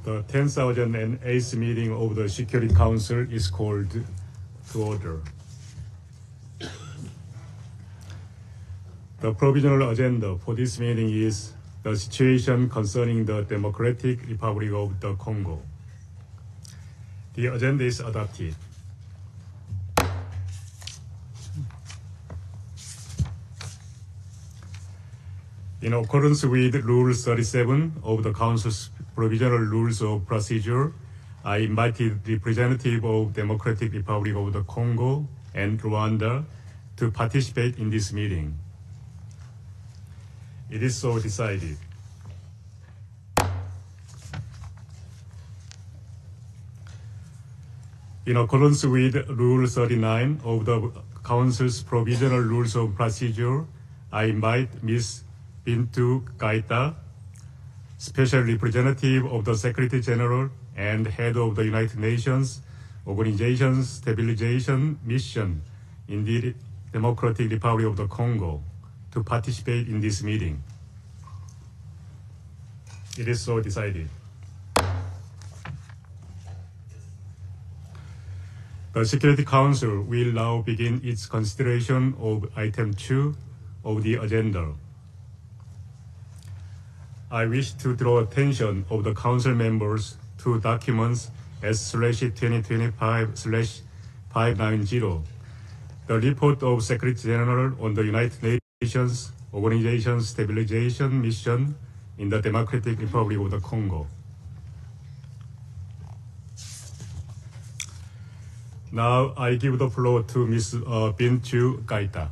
The 10,008th meeting of the Security Council is called to order. The provisional agenda for this meeting is the situation concerning the Democratic Republic of the Congo. The agenda is adopted. In accordance with Rule 37 of the Council's Provisional Rules of Procedure, I invited representatives of Democratic Republic of the Congo and Rwanda to participate in this meeting. It is so decided. In accordance with Rule 39 of the Council's Provisional Rules of Procedure, I invite Ms. Bintu Keita, Special Representative of the Secretary General and Head of the United Nations Organization Stabilization Mission in the Democratic Republic of the Congo, to participate in this meeting. It is so decided. The Security Council will now begin its consideration of item 2 of the agenda. I wish to draw attention of the Council members to documents S/2025/590, the report of Secretary General on the United Nations Organization Stabilization Mission in the Democratic Republic of the Congo. Now I give the floor to Ms. Bintu Keita.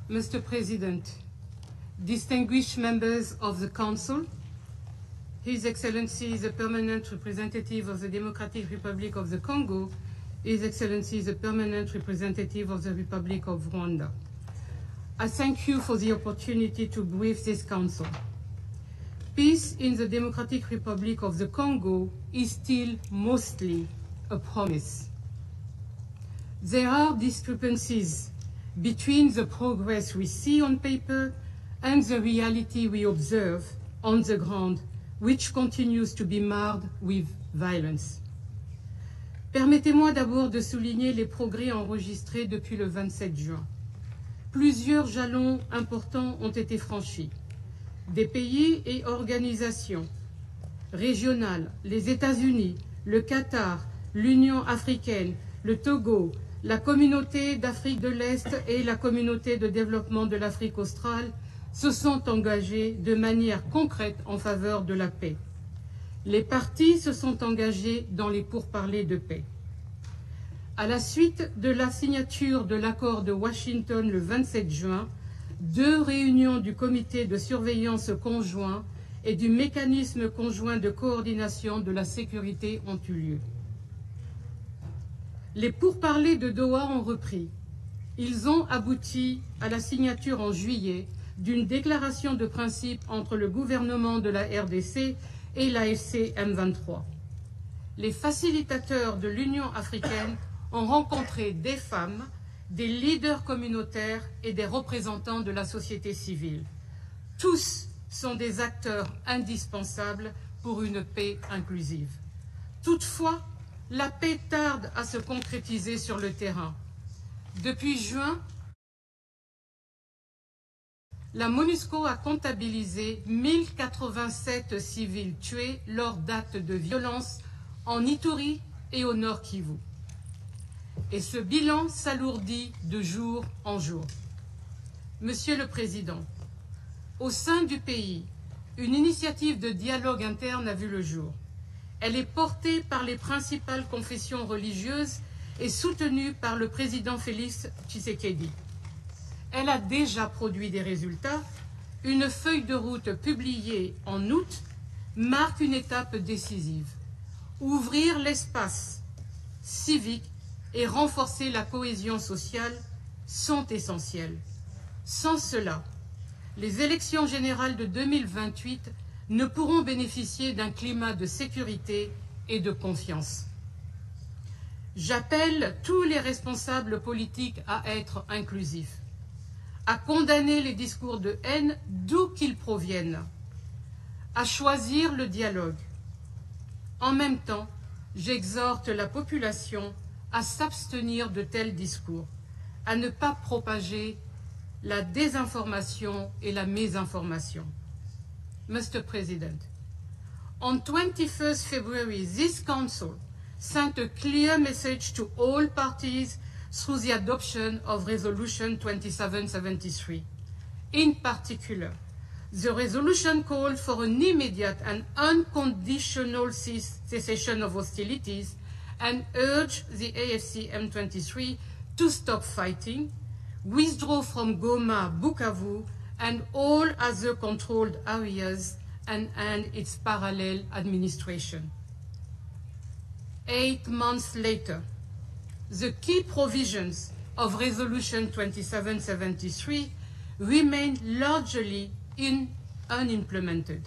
Mr. President, distinguished members of the Council, His Excellency the Permanent Representative of the Democratic Republic of the Congo, His Excellency the Permanent Representative of the Republic of Rwanda. I thank you for the opportunity to brief this Council. Peace in the Democratic Republic of the Congo is still mostly a promise. There are discrepancies between the progress we see on paper and the reality we observe on the ground, which continues to be marred with violence. Permettez-moi d'abord de souligner les progrès enregistrés depuis le 27 juin. Plusieurs jalons importants ont été franchis. Des pays et organisations régionales, les États-Unis, le Qatar, l'Union africaine, le Togo, la communauté d'Afrique de l'Est et la communauté de développement de l'Afrique australe se sont engagés de manière concrète en faveur de la paix. Les parties se sont engagées dans les pourparlers de paix. À la suite de la signature de l'accord de Washington le 27 juin, 2 réunions du comité de surveillance conjoint et du mécanisme conjoint de coordination de la sécurité ont eu lieu. Les pourparlers de Doha ont repris. Ils ont abouti à la signature en juillet d'une déclaration de principe entre le gouvernement de la RDC et l'AFC M23. Les facilitateurs de l'Union africaine ont rencontré des femmes, des leaders communautaires et des représentants de la société civile. Tous sont des acteurs indispensables pour une paix inclusive. Toutefois, la paix tarde à se concrétiser sur le terrain. Depuis juin, la MONUSCO a comptabilisé 1087 civils tués lors d'actes de violence en Ituri et au Nord-Kivu. Et ce bilan s'alourdit de jour en jour. Monsieur le Président, au sein du pays, une initiative de dialogue interne a vu le jour. Elle est portée par les principales confessions religieuses et soutenue par le président Félix Tshisekedi. Elle a déjà produit des résultats. Une feuille de route publiée en août marque une étape décisive. Ouvrir l'espace civique et renforcer la cohésion sociale sont essentiels. Sans cela, les élections générales de 2028 ne pourront bénéficier d'un climat de sécurité et de confiance. J'appelle tous les responsables politiques à être inclusifs, à condamner les discours de haine d'où qu'ils proviennent, à choisir le dialogue. En même temps, j'exhorte la population à s'abstenir de tels discours, à ne pas propager la désinformation et la mésinformation. Mr. President, on 21st February, this Council sent a clear message to all parties through the adoption of Resolution 2773. In particular, the resolution called for an immediate and unconditional cessation of hostilities and urged the AFC M23 to stop fighting, withdraw from Goma, Bukavu, and all other controlled areas, and end its parallel administration. 8 months later, the key provisions of Resolution 2773 remain largely unimplemented.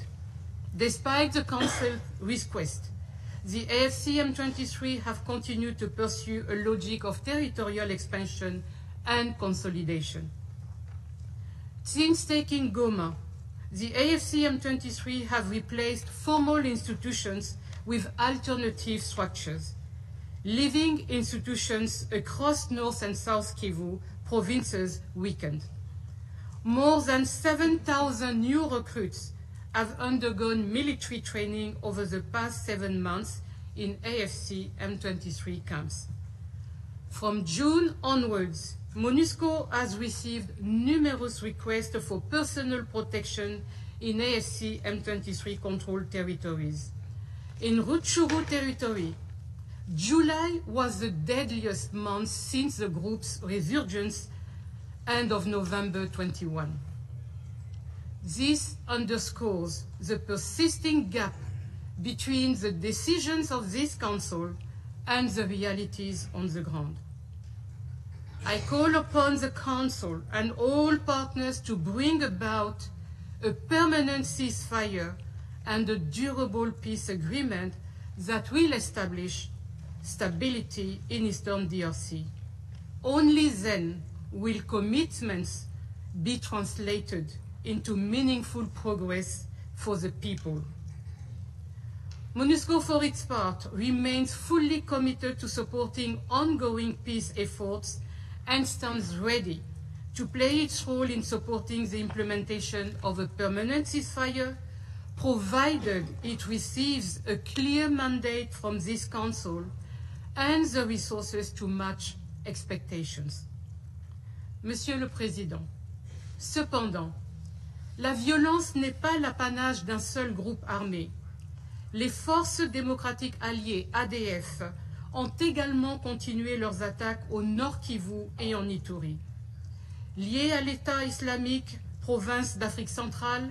Despite the Council's request, the AFC M23 have continued to pursue a logic of territorial expansion and consolidation. Since taking Goma, the AFC M23 have replaced formal institutions with alternative structures, leaving institutions across North and South Kivu provinces weakened. More than 7,000 new recruits have undergone military training over the past 7 months in AFC M23 camps. From June onwards, MONUSCO has received numerous requests for personal protection in AFC M23 controlled territories. In Rutshuru territory, July was the deadliest month since the group's resurgence end of November 21. This underscores the persisting gap between the decisions of this Council and the realities on the ground. I call upon the Council and all partners to bring about a permanent ceasefire and a durable peace agreement that will establish stability in Eastern DRC. Only then will commitments be translated into meaningful progress for the people. MONUSCO, for its part, remains fully committed to supporting ongoing peace efforts and stands ready to play its role in supporting the implementation of a permanent ceasefire, provided it receives a clear mandate from this Council and the resources to match expectations. Monsieur le Président, cependant, la violence n'est pas l'apanage d'un seul groupe armé. Les forces démocratiques alliées, ADF, ont également continué leurs attaques au Nord-Kivu et en Ituri. Liés à l'État islamique, province d'Afrique centrale,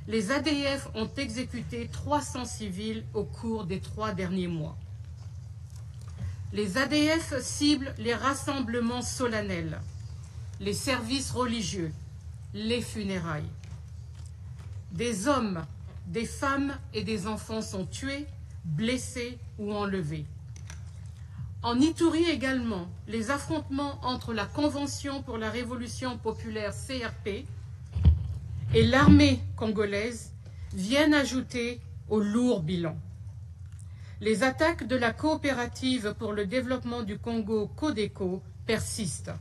les ADF ont exécuté 300 civils au cours des 3 derniers mois. Les ADF ciblent les rassemblements solennels, les services religieux, les funérailles. Des hommes, des femmes et des enfants sont tués, blessés ou enlevés. En Ituri également, les affrontements entre la Convention pour la Révolution populaire CRP et l'armée congolaise viennent ajouter au lourd bilan. Les attaques de la coopérative pour le développement du Congo, CODECO, persistent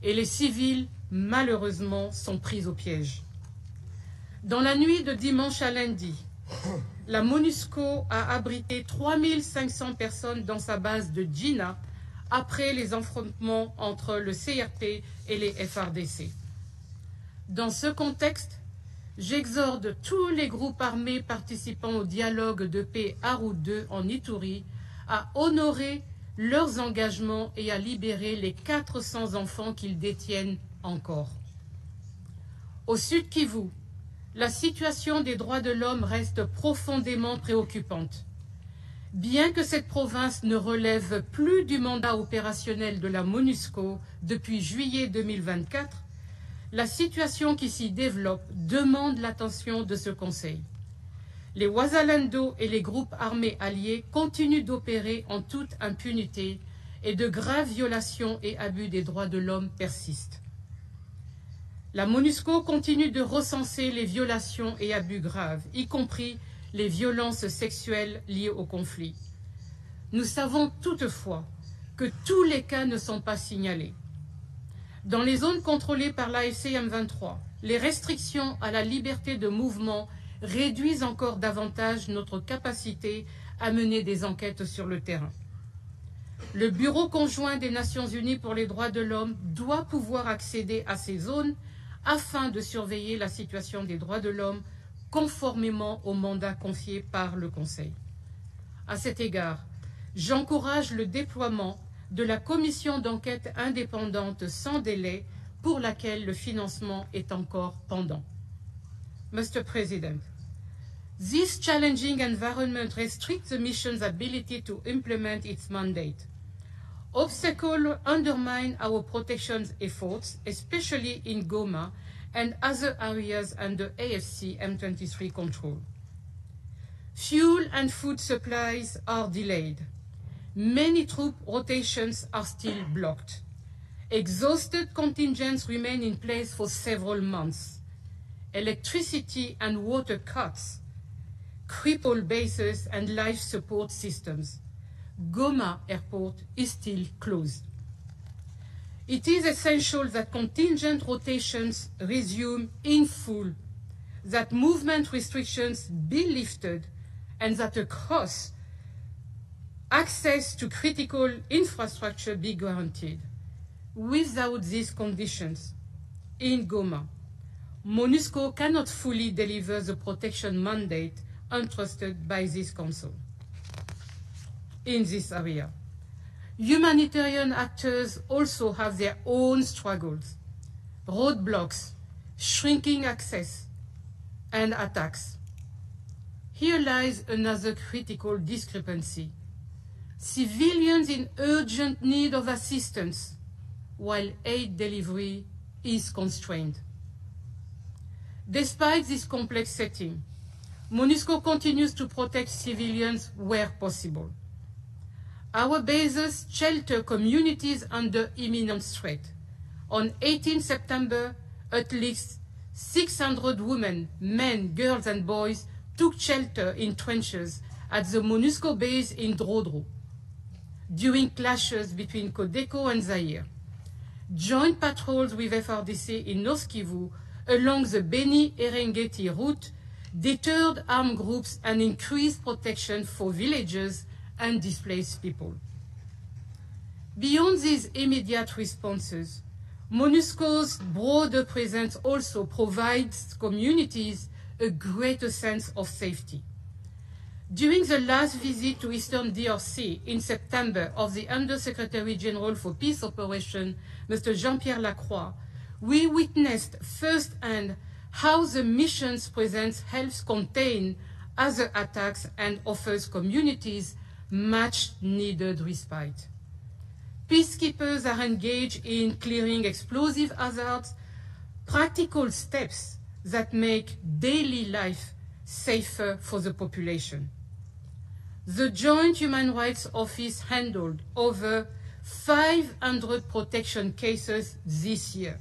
et les civils, malheureusement, sont pris au piège. Dans la nuit de dimanche à lundi, la MONUSCO a abrité 3500 personnes dans sa base de Djina après les affrontements entre le CRP et les FRDC. Dans ce contexte, j'exhorte tous les groupes armés participant au dialogue de paix Arou II en Ituri à honorer leurs engagements et à libérer les 400 enfants qu'ils détiennent encore. Au Sud-Kivu, la situation des droits de l'homme reste profondément préoccupante. Bien que cette province ne relève plus du mandat opérationnel de la MONUSCO depuis juillet 2024, la situation qui s'y développe demande l'attention de ce Conseil. Les Wazalendo et les groupes armés alliés continuent d'opérer en toute impunité et de graves violations et abus des droits de l'homme persistent. La MONUSCO continue de recenser les violations et abus graves, y compris les violences sexuelles liées au conflit. Nous savons toutefois que tous les cas ne sont pas signalés. Dans les zones contrôlées par l'AFC M23, les restrictions à la liberté de mouvement réduisent encore davantage notre capacité à mener des enquêtes sur le terrain. Le Bureau conjoint des Nations Unies pour les droits de l'homme doit pouvoir accéder à ces zones afin de surveiller la situation des droits de l'homme conformément au mandat confié par le Conseil. À cet égard, j'encourage le déploiement de la commission d'enquête indépendante sans délai pour laquelle le financement est encore pendant. Mr. President, this challenging environment restricts the mission's ability to implement its mandate. Obstacles undermine our protection efforts, especially in Goma and other areas under AFC M23 control. Fuel and food supplies are delayed. Many troop rotations are still blocked. Exhausted contingents remain in place for several months. Electricity and water cuts cripple bases and life support systems. Goma Airport is still closed. It is essential that contingent rotations resume in full, that movement restrictions be lifted, and that across access to critical infrastructure be guaranteed. Without these conditions, in Goma, MONUSCO cannot fully deliver the protection mandate entrusted by this Council. In this area, humanitarian actors also have their own struggles, roadblocks, shrinking access, and attacks. Here lies another critical discrepancy. Civilians in urgent need of assistance, while aid delivery is constrained. Despite this complex setting, MONUSCO continues to protect civilians where possible. Our bases shelter communities under imminent threat. On 18 September, at least 600 women, men, girls, and boys took shelter in trenches at the MONUSCO base in Drodro during clashes between Codeco and Zaire. Joint patrols with FRDC in Nord-Kivu along the Beni-Erengeti route deterred armed groups and increased protection for villagers and displaced people. Beyond these immediate responses, MONUSCO's broader presence also provides communities a greater sense of safety. During the last visit to Eastern DRC in September of the Undersecretary General for Peace Operations, Mr. Jean-Pierre Lacroix, we witnessed firsthand how the mission's presence helps contain other attacks and offers communities much-needed respite. Peacekeepers are engaged in clearing explosive hazards, practical steps that make daily life safer for the population. The Joint Human Rights Office handled over 500 protection cases this year.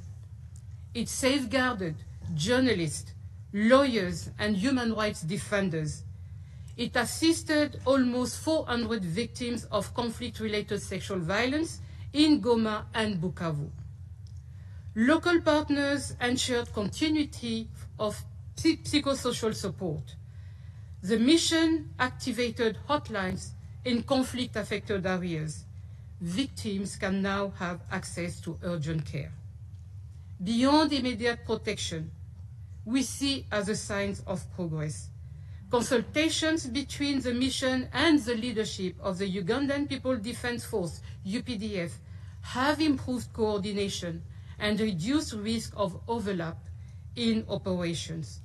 It safeguarded journalists, lawyers, and human rights defenders. It assisted almost 400 victims of conflict-related sexual violence in Goma and Bukavu. Local partners ensured continuity of psychosocial support. The mission activated hotlines in conflict-affected areas. Victims can now have access to urgent care. Beyond immediate protection, we see other signs of progress. Consultations between the mission and the leadership of the Ugandan People Defense Force, UPDF, have improved coordination and reduced risk of overlap in operations.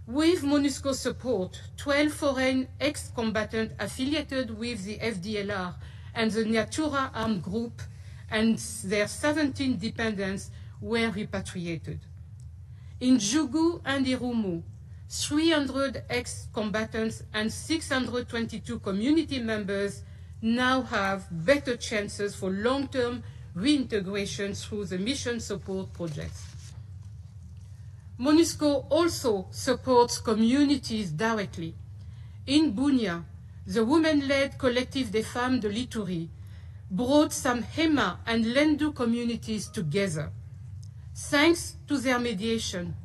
With MONUSCO support, 12 foreign ex-combatants affiliated with the FDLR and the Nyatura armed group and their 17 dependents were repatriated. In Jugu and Irumu, 300 ex-combatants and 622 community members now have better chances for long-term reintegration through the mission support projects. MONUSCO also supports communities directly. In Bunia, the women-led collective des femmes de l'Ituri brought some Hema and Lendu communities together. Thanks to their mediation,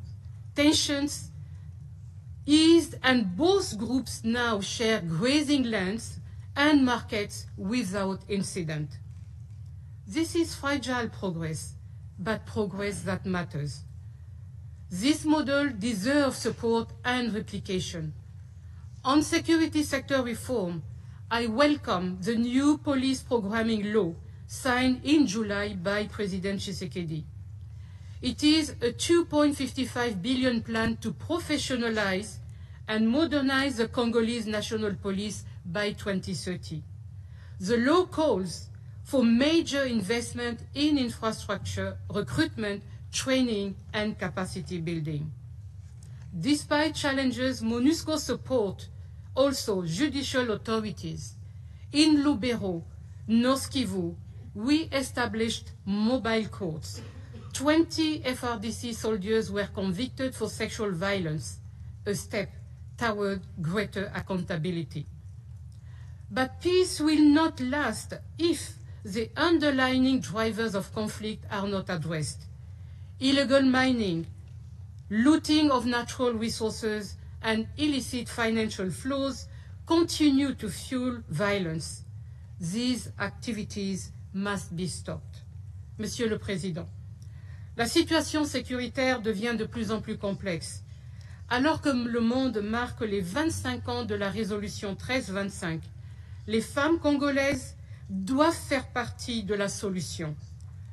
tensions eased and both groups now share grazing lands and markets without incident. This is fragile progress, but progress that matters. This model deserves support and replication. On security sector reform, I welcome the new police programming law signed in July by President Tshisekedi. It is a 2.55 billion plan to professionalize and modernize the Congolese National Police by 2030. The law calls for major investment in infrastructure, recruitment, training, and capacity building. Despite challenges, MONUSCO support also judicial authorities. In Lubero, Nord-Kivu, we established mobile courts. 20 FRDC soldiers were convicted for sexual violence, a step toward greater accountability. But peace will not last if the underlying drivers of conflict are not addressed. Illegal mining, looting of natural resources, and illicit financial flows continue to fuel violence. These activities must be stopped. Monsieur le Président, la situation sécuritaire devient de plus en plus complexe. Alors que le monde marque les 25 ans de la résolution 1325, les femmes congolaises doivent faire partie de la solution.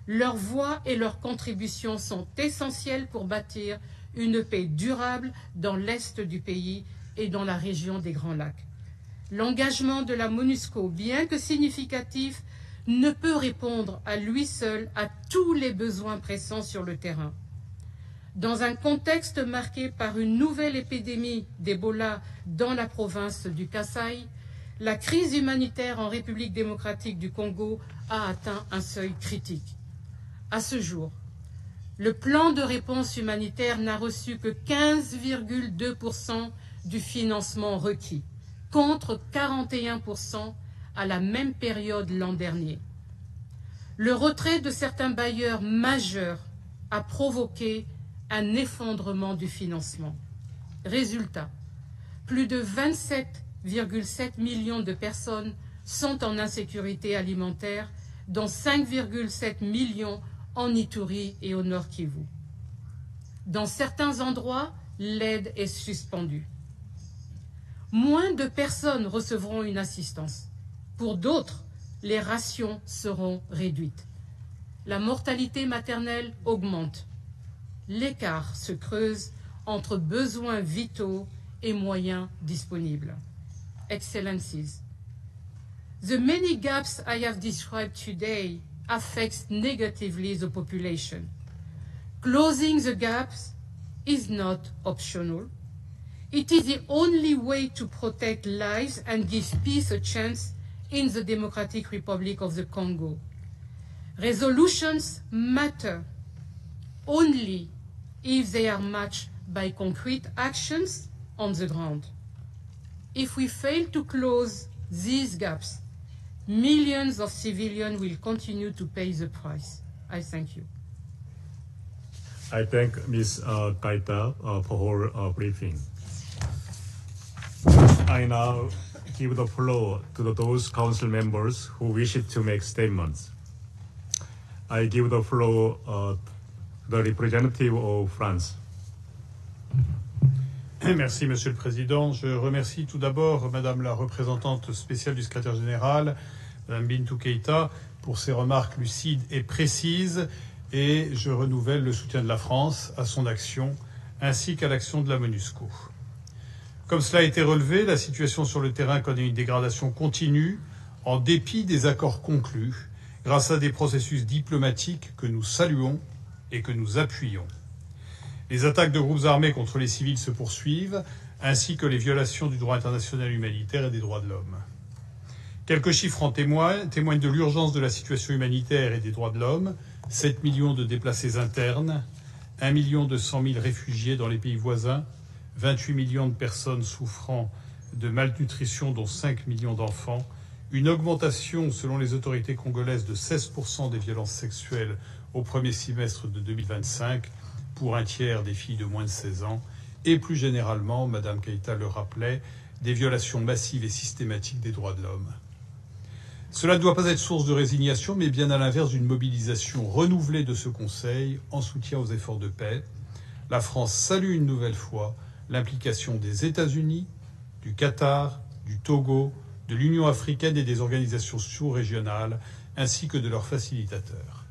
Leur voix et leurs contributions sont essentielles pour bâtir une paix durable dans l'est du pays et dans la région des Grands Lacs. L'engagement de la MONUSCO, bien que significatif, ne peut répondre à lui seul à tous les besoins pressants sur le terrain. Dans un contexte marqué par une nouvelle épidémie d'Ebola dans la province du Kasaï, la crise humanitaire en République démocratique du Congo a atteint un seuil critique. À ce jour, le plan de réponse humanitaire n'a reçu que 15,2% du financement requis, contre 41% à la même période l'an dernier. Le retrait de certains bailleurs majeurs a provoqué un effondrement du financement. Résultat, plus de 27,7 millions de personnes sont en insécurité alimentaire, dont 5,7 millions en Ituri et au Nord-Kivu. Dans certains endroits, l'aide est suspendue. Moins de personnes recevront une assistance. Pour d'autres, les rations seront réduites. La mortalité maternelle augmente. L'écart se creuse entre besoins vitaux et moyens disponibles. Excellencies, the many gaps I have described today affects negatively the population. Closing the gaps is not optional. It is the only way to protect lives and give peace a chance in the Democratic Republic of the Congo. Resolutions matter only if they are matched by concrete actions on the ground. If we fail to close these gaps, millions of civilians will continue to pay the price. I thank you. I thank Ms. Kaita for her briefing. I now give the floor to those council members who wish to make statements. I give the floor to the representative of France. Merci, Monsieur le Président. Je remercie tout d'abord Madame la représentante spéciale du secrétaire général, Madame Bintou Keïta, pour ses remarques lucides et précises, et je renouvelle le soutien de la France à son action, ainsi qu'à l'action de la MONUSCO. Comme cela a été relevé, la situation sur le terrain connaît une dégradation continue, en dépit des accords conclus, grâce à des processus diplomatiques que nous saluons et que nous appuyons. Les attaques de groupes armés contre les civils se poursuivent, ainsi que les violations du droit international humanitaire et des droits de l'homme. Quelques chiffres en témoignent de l'urgence de la situation humanitaire et des droits de l'homme. 7 millions de déplacés internes, 1 200 000 réfugiés dans les pays voisins, 28 millions de personnes souffrant de malnutrition, dont 5 millions d'enfants, une augmentation, selon les autorités congolaises, de 16% des violences sexuelles au premier semestre de 2025 pour un tiers des filles de moins de 16 ans, et plus généralement, Mme Keïta le rappelait, des violations massives et systématiques des droits de l'homme. Cela ne doit pas être source de résignation, mais bien à l'inverse d'une mobilisation renouvelée de ce Conseil en soutien aux efforts de paix. La France salue une nouvelle fois l'implication des États-Unis, du Qatar, du Togo, de l'Union africaine et des organisations sous-régionales, ainsi que de leurs facilitateurs.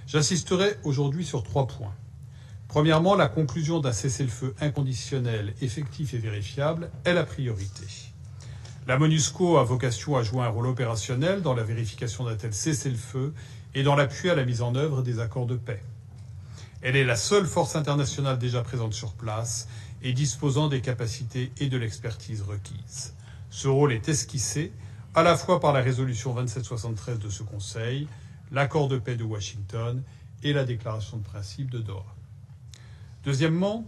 J'insisterai aujourd'hui sur 3 points. Premièrement, la conclusion d'un cessez-le-feu inconditionnel, effectif et vérifiable est la priorité. La MONUSCO a vocation à jouer un rôle opérationnel dans la vérification d'un tel cessez-le-feu et dans l'appui à la mise en œuvre des accords de paix. Elle est la seule force internationale déjà présente sur place et disposant des capacités et de l'expertise requises. Ce rôle est esquissé à la fois par la résolution 2773 de ce Conseil, l'accord de paix de Washington et la déclaration de principe de Doha. Deuxièmement,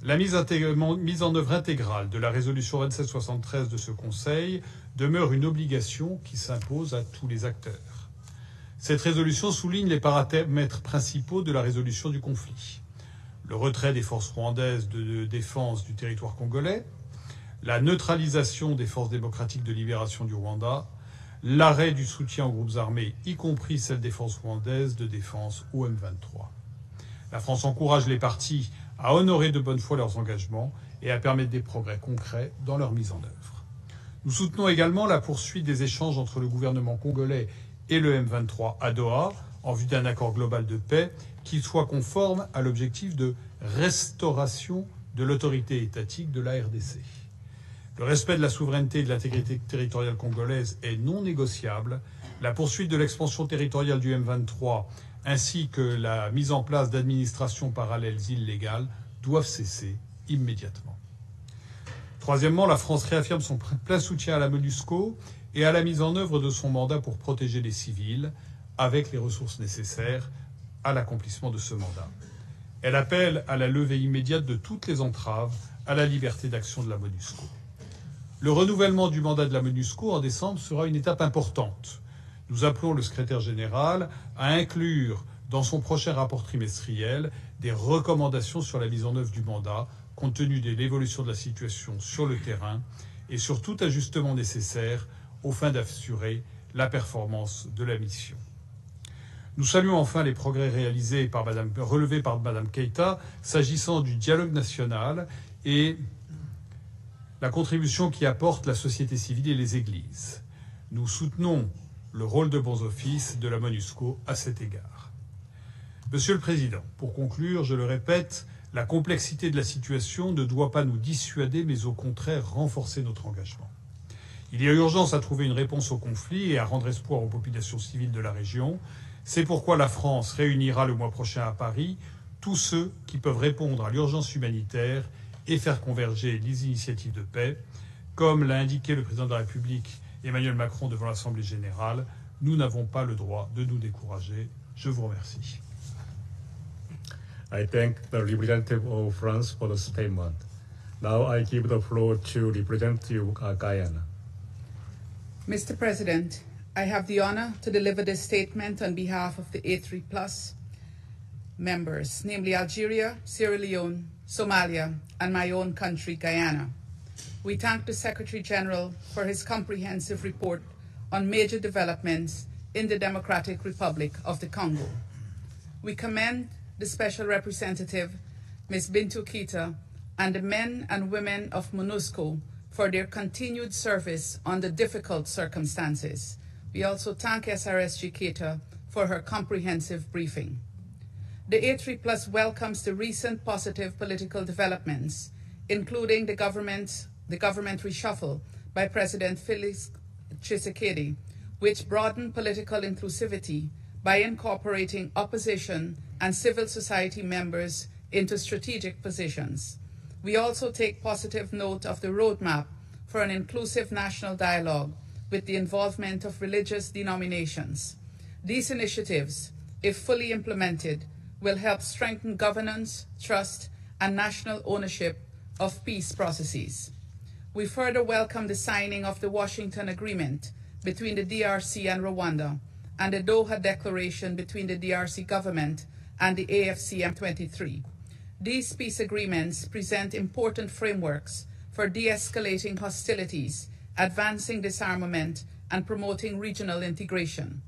la mise en œuvre intégrale de la résolution 2773 de ce Conseil demeure une obligation qui s'impose à tous les acteurs. Cette résolution souligne les paramètres principaux de la résolution du conflit. Le retrait des forces rwandaises de défense du territoire congolais, la neutralisation des forces démocratiques de libération du Rwanda, l'arrêt du soutien aux groupes armés, y compris celles des forces rwandaises de défense au M23. La France encourage les parties à honorer de bonne foi leurs engagements et à permettre des progrès concrets dans leur mise en œuvre. Nous soutenons également la poursuite des échanges entre le gouvernement congolais et le M23 à Doha, en vue d'un accord global de paix qui soit conforme à l'objectif de restauration de l'autorité étatique de la RDC. Le respect de la souveraineté et de l'intégrité territoriale congolaise est non négociable. La poursuite de l'expansion territoriale du M23 ainsi que la mise en place d'administrations parallèles illégales doivent cesser immédiatement. Troisièmement, la France réaffirme son plein soutien à la MONUSCO et à la mise en œuvre de son mandat pour protéger les civils, avec les ressources nécessaires à l'accomplissement de ce mandat. Elle appelle à la levée immédiate de toutes les entraves à la liberté d'action de la MONUSCO. Le renouvellement du mandat de la MONUSCO en décembre sera une étape importante. Nous appelons le secrétaire général à inclure dans son prochain rapport trimestriel des recommandations sur la mise en œuvre du mandat, compte tenu de l'évolution de la situation sur le terrain et sur tout ajustement nécessaire aux fins d'assurer la performance de la mission. Nous saluons enfin les progrès relevés par Mme Keïta s'agissant du dialogue national et la contribution qu'y apporte la société civile et les églises. Nous soutenons le rôle de bons offices de la MONUSCO à cet égard. Monsieur le Président, pour conclure, je le répète, la complexité de la situation ne doit pas nous dissuader, mais au contraire renforcer notre engagement. Il y a urgence à trouver une réponse au conflit et à rendre espoir aux populations civiles de la région. C'est pourquoi la France réunira le mois prochain à Paris tous ceux qui peuvent répondre à l'urgence humanitaire et faire converger les initiatives de paix. Comme l'a indiqué le président de la République Emmanuel Macron devant l'Assemblée générale, nous n'avons pas le droit de nous décourager. Je vous remercie. I thank the representative of France for the statement. Now I give the floor to representative Guyana. Mr. President, I have the honor to deliver this statement on behalf of the A3+ members, namely Algeria, Sierra Leone, Somalia, and my own country, Guyana. We thank the Secretary General for his comprehensive report on major developments in the Democratic Republic of the Congo. We commend the Special Representative, Ms. Bintou Keita, and the men and women of MONUSCO for their continued service under difficult circumstances. We also thank SRSG Keita for her comprehensive briefing. The A3+ welcomes the recent positive political developments, including the government reshuffle by President Felix Tshisekedi, which broadened political inclusivity by incorporating opposition and civil society members into strategic positions. We also take positive note of the roadmap for an inclusive national dialogue with the involvement of religious denominations. These initiatives, if fully implemented, will help strengthen governance, trust, and national ownership of peace processes. We further welcome the signing of the Washington Agreement between the DRC and Rwanda and the Doha Declaration between the DRC government and the AFCM23. These peace agreements present important frameworks for de-escalating hostilities, advancing disarmament, and promoting regional integration.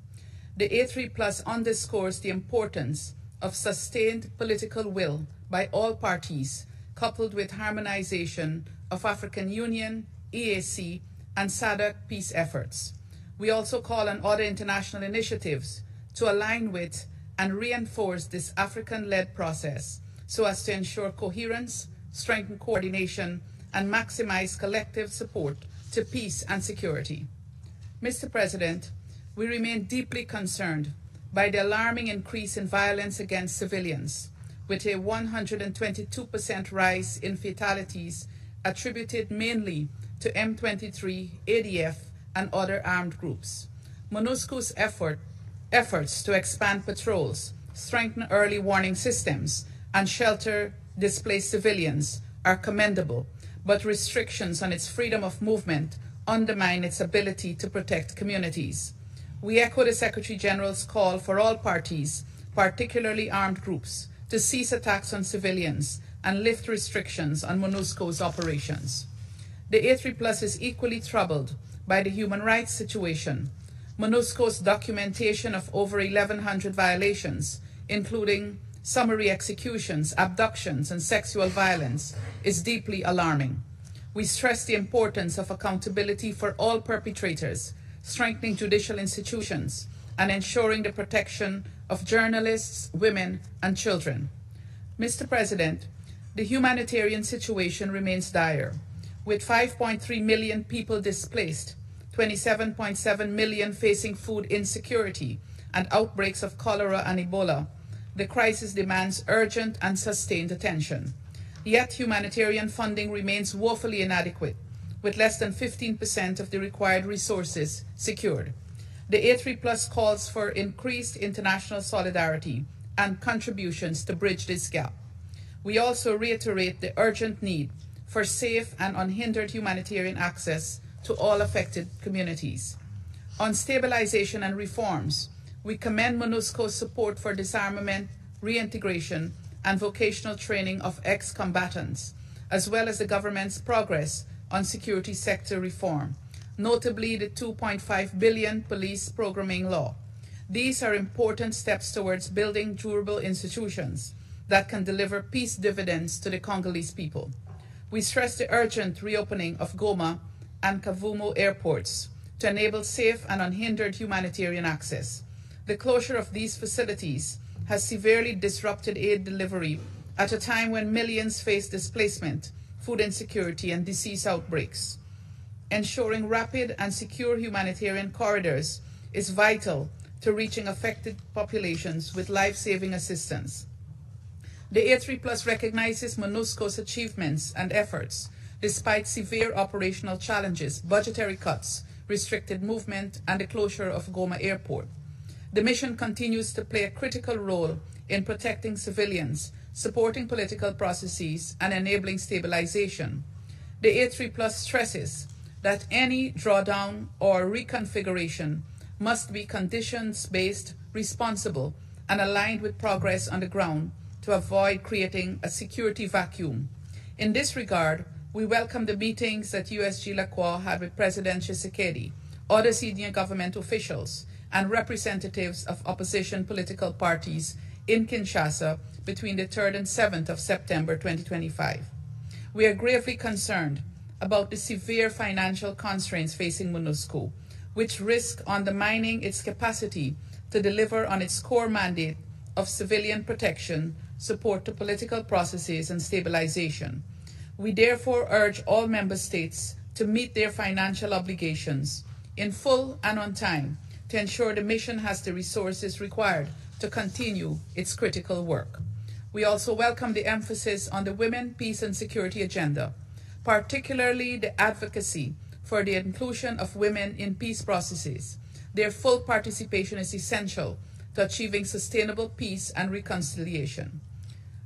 The A3+ underscores the importance of sustained political will by all parties, coupled with harmonization of African Union, EAC, and SADC peace efforts. We also call on other international initiatives to align with and reinforce this African-led process so as to ensure coherence, strengthen coordination, and maximize collective support to peace and security. Mr. President, we remain deeply concerned by the alarming increase in violence against civilians, with a 122% rise in fatalities attributed mainly to M23, ADF, and other armed groups. MONUSCO's efforts to expand patrols, strengthen early warning systems, and shelter displaced civilians are commendable, but restrictions on its freedom of movement undermine its ability to protect communities. We echo the Secretary General's call for all parties, particularly armed groups, to cease attacks on civilians and lift restrictions on MONUSCO's operations. The A3+ is equally troubled by the human rights situation. MONUSCO's documentation of over 1,100 violations, including summary executions, abductions, and sexual violence, is deeply alarming. We stress the importance of accountability for all perpetrators, strengthening judicial institutions, and ensuring the protection of journalists, women, and children. Mr. President, the humanitarian situation remains dire, with 5.3 million people displaced, 27.7 million facing food insecurity, and outbreaks of cholera and Ebola. The crisis demands urgent and sustained attention. Yet humanitarian funding remains woefully inadequate, with less than 15% of the required resources secured. The A3+ calls for increased international solidarity and contributions to bridge this gap. We also reiterate the urgent need for safe and unhindered humanitarian access to all affected communities. On stabilization and reforms, we commend MONUSCO's support for disarmament, reintegration, and vocational training of ex-combatants, as well as the government's progress on security sector reform, notably the $2.5 billion police programming law. These are important steps towards building durable institutions that can deliver peace dividends to the Congolese people. We stress the urgent reopening of Goma and Kavumu airports to enable safe and unhindered humanitarian access. The closure of these facilities has severely disrupted aid delivery at a time when millions face displacement, food insecurity, and disease outbreaks. Ensuring rapid and secure humanitarian corridors is vital to reaching affected populations with life-saving assistance. The A3+ recognizes MONUSCO's achievements and efforts despite severe operational challenges, budgetary cuts, restricted movement, and the closure of Goma Airport. The mission continues to play a critical role in protecting civilians, supporting political processes, and enabling stabilization. The A3+ stresses that any drawdown or reconfiguration must be conditions-based, responsible, and aligned with progress on the ground to avoid creating a security vacuum. In this regard, we welcome the meetings that USG Lacroix had with President Tshisekedi, other senior government officials, and representatives of opposition political parties in Kinshasa between the 3rd and 7th of September 2025. We are gravely concerned about the severe financial constraints facing MONUSCO, which risk undermining its capacity to deliver on its core mandate of civilian protection, support to political processes, and stabilization. We therefore urge all member states to meet their financial obligations in full and on time to ensure the mission has the resources required to continue its critical work. We also welcome the emphasis on the women, peace, and security agenda, particularly the advocacy for the inclusion of women in peace processes. Their full participation is essential to achieving sustainable peace and reconciliation.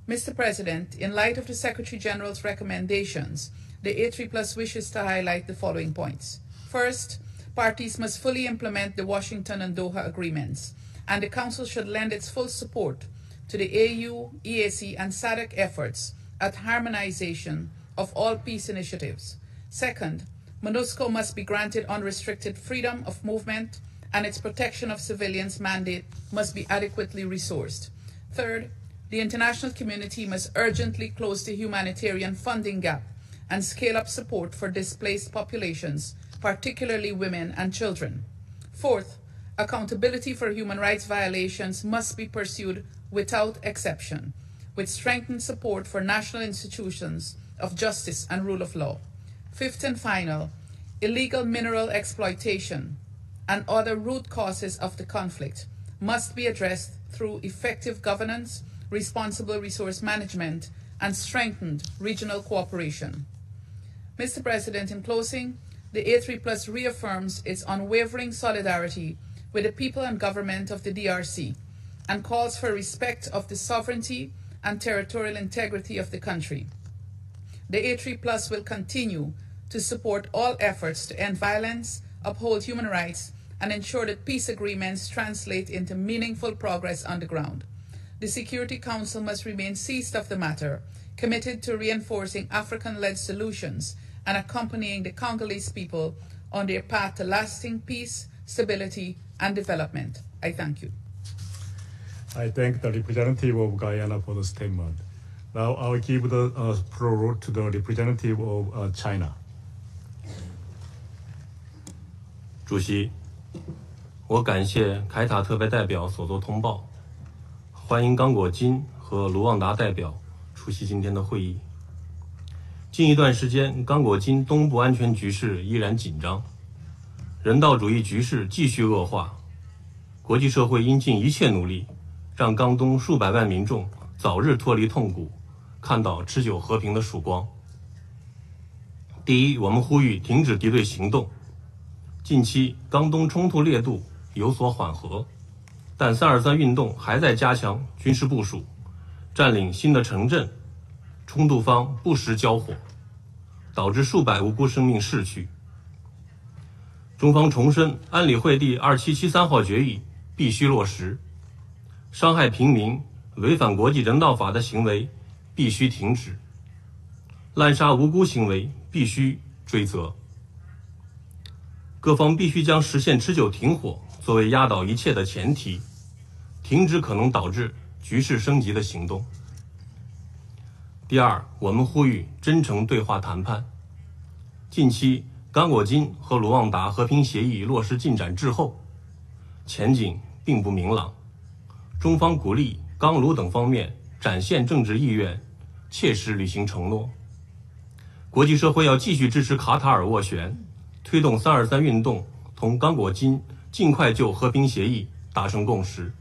Mr. President, in light of the Secretary General's recommendations, the A3+ wishes to highlight the following points. First, parties must fully implement the Washington and Doha agreements, and the Council should lend its full support to the AU, EAC, and SADC efforts at harmonization of all peace initiatives. Second, MONUSCO must be granted unrestricted freedom of movement, and its protection of civilians mandate must be adequately resourced. Third, the international community must urgently close the humanitarian funding gap and scale up support for displaced populations, particularly women and children. Fourth, accountability for human rights violations must be pursued without exception, with strengthened support for national institutions of justice and rule of law. Fifth and final, illegal mineral exploitation and other root causes of the conflict must be addressed through effective governance, responsible resource management, and strengthened regional cooperation. Mr. President, in closing, the A3+ reaffirms its unwavering solidarity with the people and government of the DRC and calls for respect of the sovereignty and territorial integrity of the country. The A3+ will continue to support all efforts to end violence, uphold human rights, and ensure that peace agreements translate into meaningful progress on the ground. The Security Council must remain seized of the matter, committed to reinforcing African-led solutions and accompanying the Congolese people on their path to lasting peace, stability, and development. I thank you. I thank the representative of Guyana for the statement. Now I'll give the floor to the representative of China. 主席，我感谢凯塔特别代表所作通报，欢迎刚果金和卢旺达代表出席今天的会议。近一段时间，刚果金东部安全局势依然紧张，人道主义局势继续恶化，国际社会应尽一切努力，让刚东数百万民众早日脱离痛苦，看到持久和平的曙光。第一，我们呼吁停止敌对行动。近期刚东冲突烈度有所缓和，但323运动还在加强军事部署，占领新的城镇，冲突方不时交火，导致数百无辜生命逝去。中方重申安理会第2773号决议必须落实，伤害平民、违反国际人道法的行为必须停止，滥杀无辜行为必须追责。各方必须将实现持久停火作为压倒一切的前提，停止可能导致局势升级的行动。第二，我们呼吁真诚对话谈判。近期刚果金和卢旺达和平协议落实进展滞后，前景并不明朗。中方鼓励刚卢等方面展现政治意愿，切实履行承诺。国际社会要继续支持卡塔尔斡旋，推动323运动同刚果金尽快就和平协议达成共识。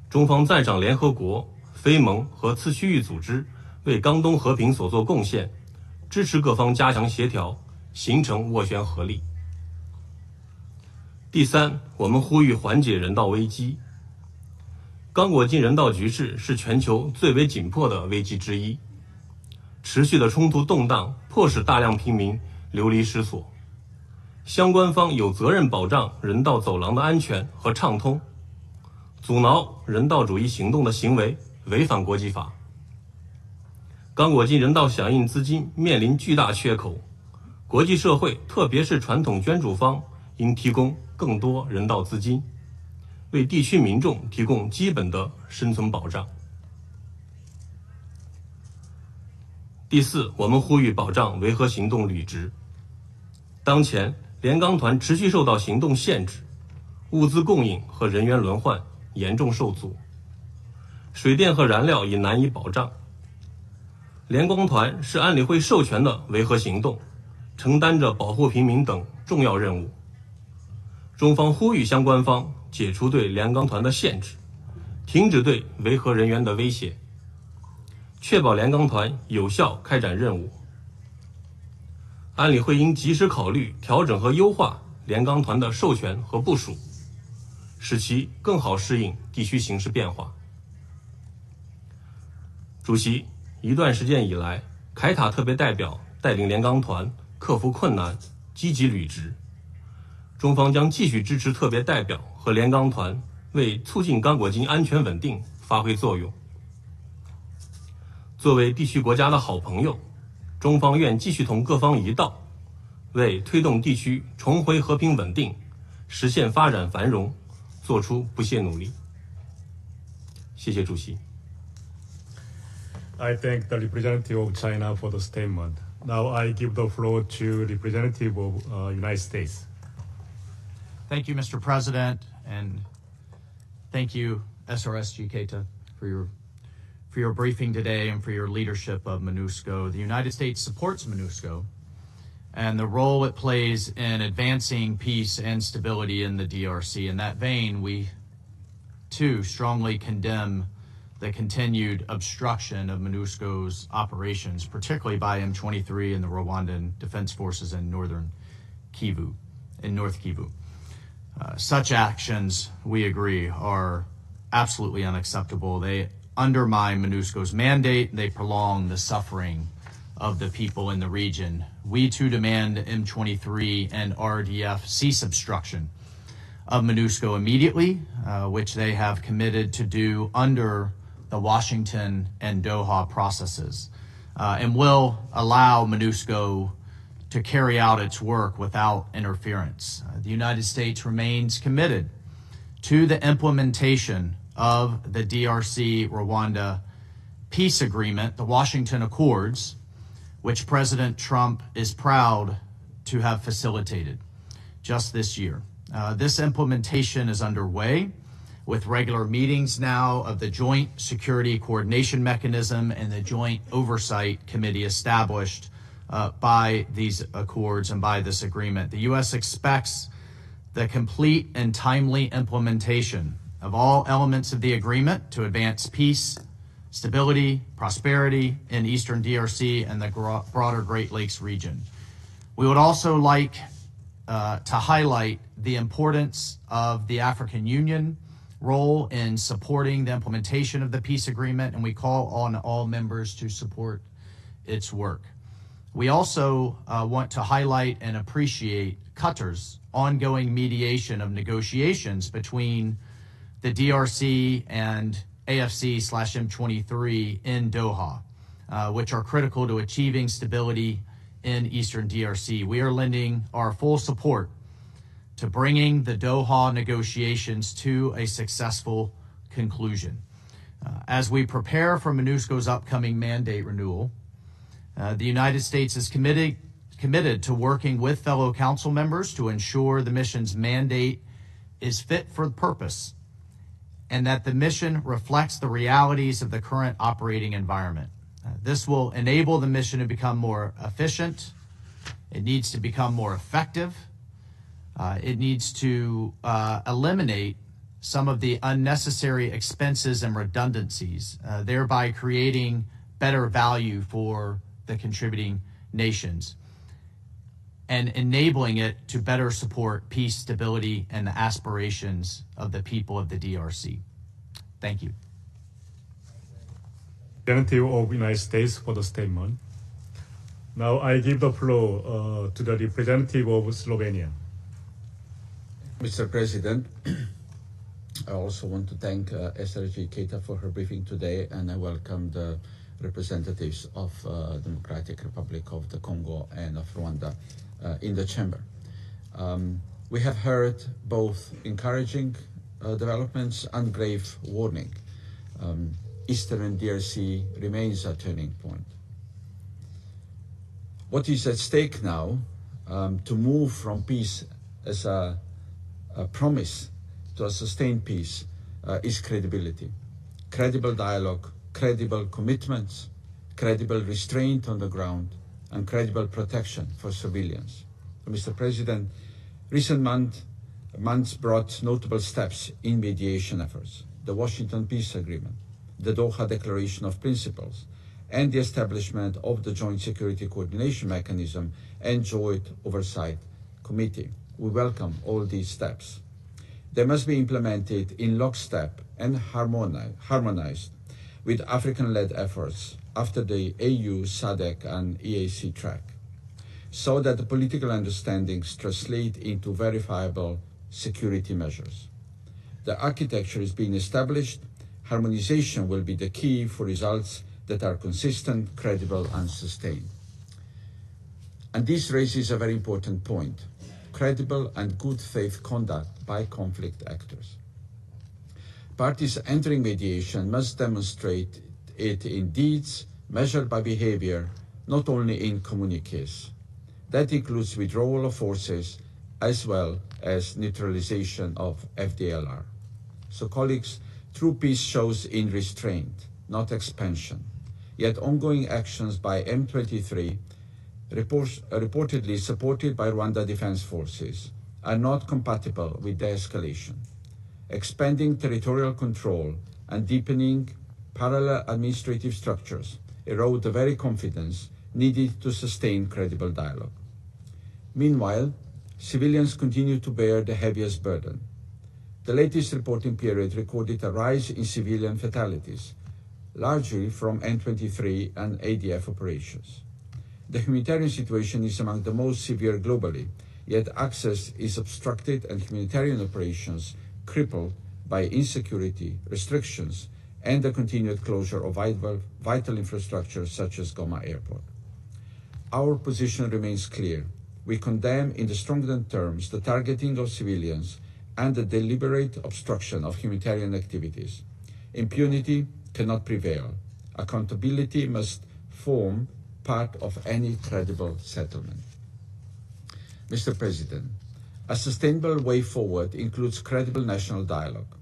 中方赞赏联合国、非盟和次区域组织为刚东和平所做贡献，支持各方加强协调，形成斡旋合力。第三，我们呼吁缓解人道危机。刚果金人道局势是全球最为紧迫的危机之一，持续的冲突动荡迫使大量平民流离失所，相关方有责任保障人道走廊的安全和畅通，阻挠人道主义行动的行为违反国际法。刚果金人道响应资金面临巨大缺口，国际社会特别是传统捐助方应提供更多人道资金，为地区民众提供基本的生存保障。第四，我们呼吁保障维和行动履职。当前联刚团持续受到行动限制，物资供应和人员轮换严重受阻，水电和燃料已难以保障。联刚团是安理会授权的维和行动，承担着保护平民等重要任务。中方呼吁相关方解除对联刚团的限制，停止对维和人员的威胁，确保联刚团有效开展任务。安理会应及时考虑调整和优化联刚团的授权和部署，使其更好适应地区形势变化。主席，一段时间以来，凯塔特别代表带领联钢团克服困难，积极履职。中方将继续支持特别代表和联钢团为促进刚果金安全稳定发挥作用。作为地区国家的好朋友，中方愿继续同各方一道，为推动地区重回和平稳定、实现发展繁荣做出不懈努力。谢谢主席。I thank the representative of China for the statement. Now I give the floor to the representative of United States. Thank you, Mr. President, and thank you, SRSG Keita, for your briefing today and for your leadership of MONUSCO. The United States supports MONUSCO and the role it plays in advancing peace and stability in the DRC. In that vein, we too strongly condemn the continued obstruction of MONUSCO's operations, particularly by M23 and the Rwandan Defense Forces in North Kivu. Such actions, we agree, are absolutely unacceptable. They undermine MONUSCO's mandate. They prolong the suffering of the people in the region. We too demand M23 and RDF cease obstruction of MONUSCO immediately, which they have committed to do under the Washington and Doha processes, and will allow MONUSCO to carry out its work without interference. The United States remains committed to the implementation of the DRC-Rwanda peace agreement, the Washington Accords, which President Trump is proud to have facilitated just this year. This implementation is underway with regular meetings now of the Joint Security Coordination Mechanism and the Joint Oversight Committee established by these accords and by this agreement. The U.S. expects the complete and timely implementation of all elements of the agreement to advance peace, stability, prosperity in Eastern DRC and the broader Great Lakes region. We would also like to highlight the importance of the African Union role in supporting the implementation of the peace agreement, and we call on all members to support its work. We also want to highlight and appreciate Qatar's ongoing mediation of negotiations between the DRC and AFC/M23 in Doha, which are critical to achieving stability in Eastern DRC. We are lending our full support to bringing the Doha negotiations to a successful conclusion. As we prepare for MONUSCO's upcoming mandate renewal, the United States is committed to working with fellow council members to ensure the mission's mandate is fit for purpose and that the mission reflects the realities of the current operating environment. This will enable the mission to become more efficient. It needs to become more effective. It needs to eliminate some of the unnecessary expenses and redundancies, thereby creating better value for the contributing nations and enabling it to better support peace, stability, and the aspirations of the people of the DRC. Thank you. Representative of the United States for the statement. Now I give the floor to the representative of Slovenia. Mr. President, I also want to thank SRG Keita for her briefing today, and I welcome the representatives of Democratic Republic of the Congo and of Rwanda in the chamber. We have heard both encouraging developments and grave warning. Eastern DRC remains a turning point. What is at stake now to move from peace as a promise to a sustained peace is credibility. Credible dialogue, credible commitments, credible restraint on the ground, and credible protection for civilians. So, Mr. President, recent months brought notable steps in mediation efforts. The Washington Peace Agreement, the Doha Declaration of Principles, and the establishment of the Joint Security Coordination Mechanism and Joint Oversight Committee. We welcome all these steps. They must be implemented in lockstep and harmonized with African-led efforts after the AU, SADC, and EAC track, so that the political understandings translate into verifiable security measures. The architecture is being established. Harmonization will be the key for results that are consistent, credible, and sustained. And this raises a very important point: credible and good faith conduct by conflict actors. Parties entering mediation must demonstrate it in deeds, measured by behavior, not only in communiques. That includes withdrawal of forces as well as neutralization of FDLR. So colleagues, true peace shows in restraint, not expansion. Yet ongoing actions by M23, reportedly supported by Rwanda Defense Forces, are not compatible with de-escalation. Expanding territorial control and deepening parallel administrative structures erode the very confidence needed to sustain credible dialogue. Meanwhile, civilians continue to bear the heaviest burden. The latest reporting period recorded a rise in civilian fatalities, largely from M23 and ADF operations. The humanitarian situation is among the most severe globally, yet access is obstructed and humanitarian operations crippled by insecurity, restrictions, and the continued closure of vital infrastructure such as Goma Airport. Our position remains clear. We condemn in the strongest terms the targeting of civilians and the deliberate obstruction of humanitarian activities. Impunity cannot prevail. Accountability must form part of any credible settlement. Mr. President, a sustainable way forward includes credible national dialogue,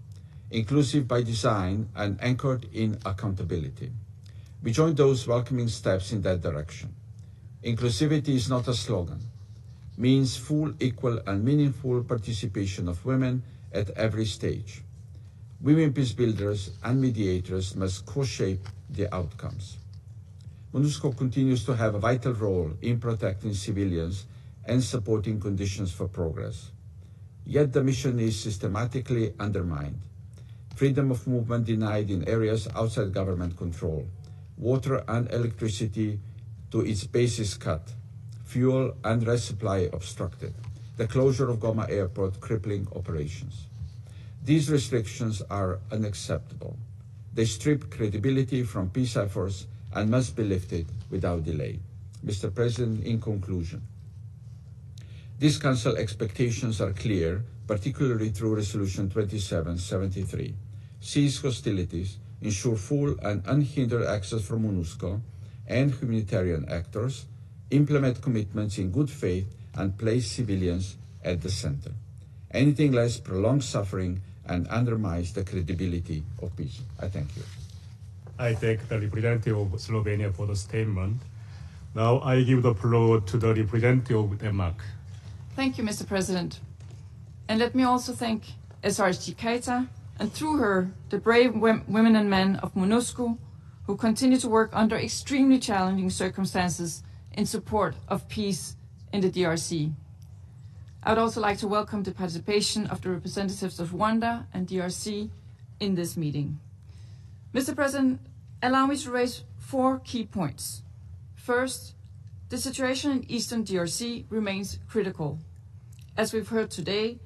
inclusive by design and anchored in accountability. We join those welcoming steps in that direction. Inclusivity is not a slogan, means full, equal, and meaningful participation of women at every stage. Women peace builders and mediators must co-shape the outcomes. MONUSCO continues to have a vital role in protecting civilians and supporting conditions for progress. Yet the mission is systematically undermined. Freedom of movement denied in areas outside government control. Water and electricity to its basis cut. Fuel and resupply obstructed. The closure of Goma Airport crippling operations. These restrictions are unacceptable. They strip credibility from peace efforts and must be lifted without delay. Mr. President, in conclusion, these Council expectations are clear, particularly through Resolution 2773. Cease hostilities, ensure full and unhindered access from MONUSCO and humanitarian actors, implement commitments in good faith, and place civilians at the center. Anything less prolongs suffering and undermines the credibility of peace. I thank you. I thank the representative of Slovenia for the statement. Now I give the floor to the representative of Denmark. Thank you, Mr. President. And let me also thank SRG Keita, and through her, the brave women and men of MONUSCO, who continue to work under extremely challenging circumstances in support of peace in the DRC. I would also like to welcome the participation of the representatives of Rwanda and DRC in this meeting. Mr. President, allow me to raise 4 key points. First, the situation in Eastern DRC remains critical. As we've heard today,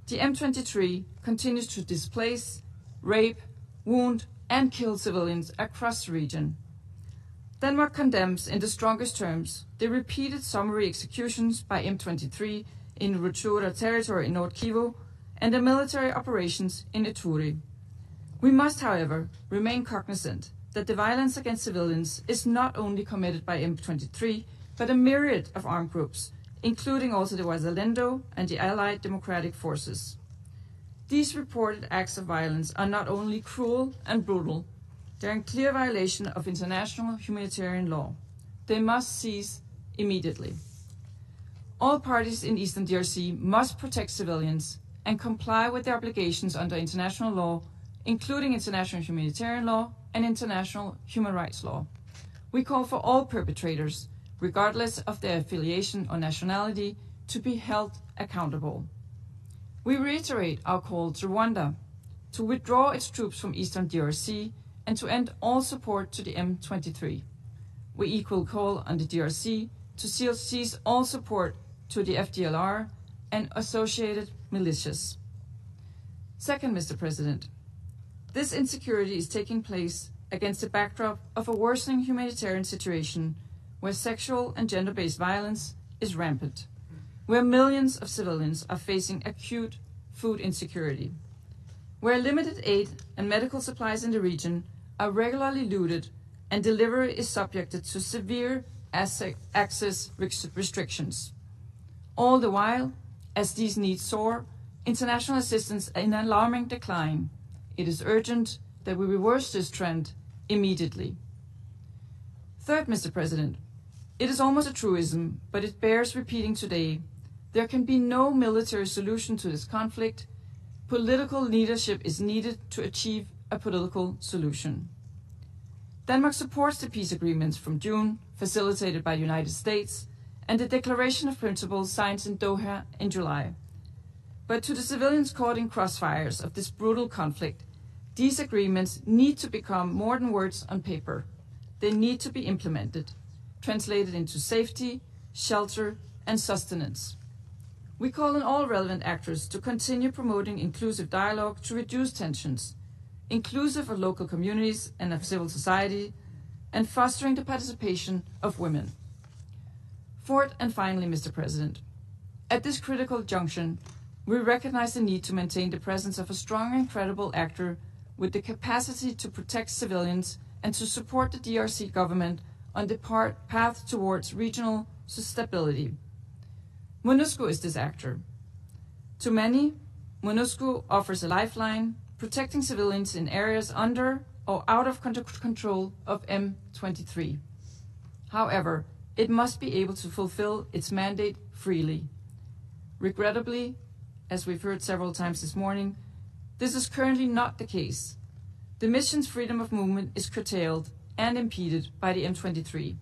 the M23 continues to displace, rape, wound, and kill civilians across the region. Denmark condemns in the strongest terms the repeated summary executions by M23 in Rutshura territory in Nord-Kivu and the military operations in Ituri. We must, however, remain cognizant that the violence against civilians is not only committed by M23, but a myriad of armed groups, including also the Wazalendo and the Allied Democratic Forces. These reported acts of violence are not only cruel and brutal, they are in clear violation of international humanitarian law. They must cease immediately. All parties in Eastern DRC must protect civilians and comply with their obligations under international law, including international humanitarian law and international human rights law. We call for all perpetrators, regardless of their affiliation or nationality, to be held accountable. We reiterate our call to Rwanda to withdraw its troops from eastern DRC and to end all support to the M23. We equally call on the DRC to cease all support to the FDLR and associated militias. Second, Mr. President, this insecurity is taking place against the backdrop of a worsening humanitarian situation where sexual and gender-based violence is rampant, where millions of civilians are facing acute food insecurity, where limited aid and medical supplies in the region are regularly looted and delivery is subjected to severe access restrictions. All the while, as these needs soar, international assistance in alarming decline, it is urgent that we reverse this trend immediately. Third, Mr. President, it is almost a truism, but it bears repeating today. There can be no military solution to this conflict. Political leadership is needed to achieve a political solution. Denmark supports the peace agreements from June, facilitated by the United States, and the Declaration of Principles signed in Doha in July. But to the civilians caught in crossfires of this brutal conflict, these agreements need to become more than words on paper. They need to be implemented, translated into safety, shelter, and sustenance. We call on all relevant actors to continue promoting inclusive dialogue to reduce tensions, inclusive of local communities and of civil society, and fostering the participation of women. Fourth and finally, Mr. President, at this critical junction, we recognize the need to maintain the presence of a strong and credible actor with the capacity to protect civilians and to support the DRC government on the path towards regional stability. MONUSCO is this actor. To many, MONUSCO offers a lifeline, protecting civilians in areas under or out of control of M23. However, it must be able to fulfill its mandate freely. Regrettably, as we've heard several times this morning, this is currently not the case. The mission's freedom of movement is curtailed and impeded by the M23.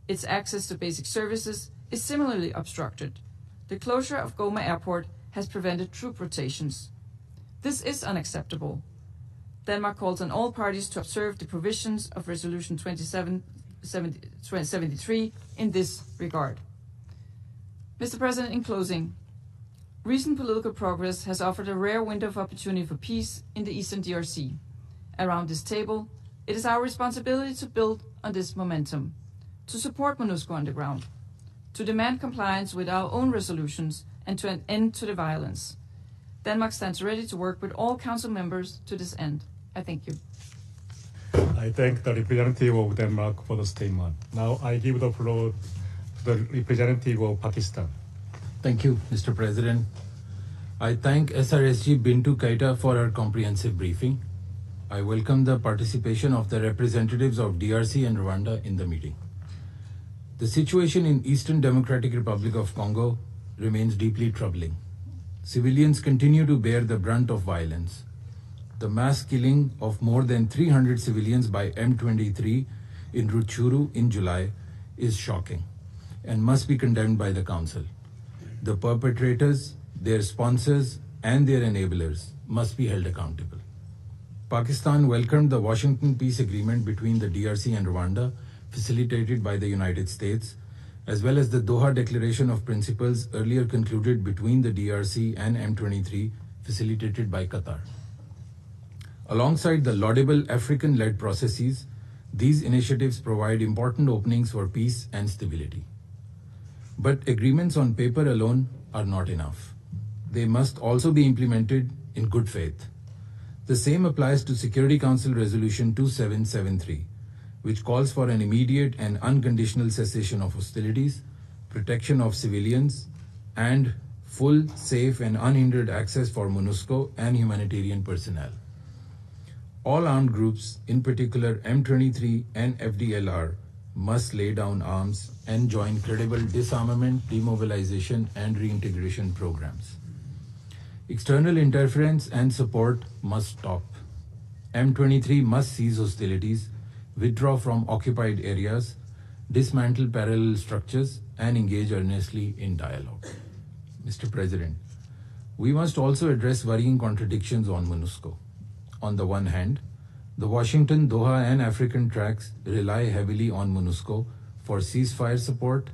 Its access to basic services is similarly obstructed. The closure of Goma Airport has prevented troop rotations. This is unacceptable. Denmark calls on all parties to observe the provisions of Resolution 2773 in this regard. Mr. President, in closing, recent political progress has offered a rare window of opportunity for peace in the eastern DRC. Around this table, it is our responsibility to build on this momentum, to support MONUSCO on the ground, to demand compliance with our own resolutions, and to an end to the violence. Denmark stands ready to work with all Council members to this end. I thank you. I thank the representative of Denmark for the statement. Now I give the floor to the representative of Pakistan. Thank you, Mr. President. I thank SRSG Bintu Keita for her comprehensive briefing. I welcome the participation of the representatives of DRC and Rwanda in the meeting. The situation in Eastern Democratic Republic of Congo remains deeply troubling. Civilians continue to bear the brunt of violence. The mass killing of more than 300 civilians by M23 in Rutshuru in July is shocking and must be condemned by the Council. The perpetrators, their sponsors, and their enablers must be held accountable. Pakistan welcomed the Washington Peace Agreement between the DRC and Rwanda, facilitated by the United States, as well as the Doha Declaration of Principles earlier concluded between the DRC and M23, facilitated by Qatar. Alongside the laudable African-led processes, these initiatives provide important openings for peace and stability. But agreements on paper alone are not enough. They must also be implemented in good faith. The same applies to Security Council Resolution 2773, which calls for an immediate and unconditional cessation of hostilities, protection of civilians, and full, safe, and unhindered access for MONUSCO and humanitarian personnel. All armed groups, in particular M23 and FDLR, must lay down arms and join credible disarmament, demobilization, and reintegration programs. External interference and support must stop. M23 must cease hostilities, withdraw from occupied areas, dismantle parallel structures, and engage earnestly in dialogue. Mr. President, We must also address worrying contradictions on MONUSCO. On the one hand, the Washington, Doha, and African tracks rely heavily on MONUSCO for ceasefire support,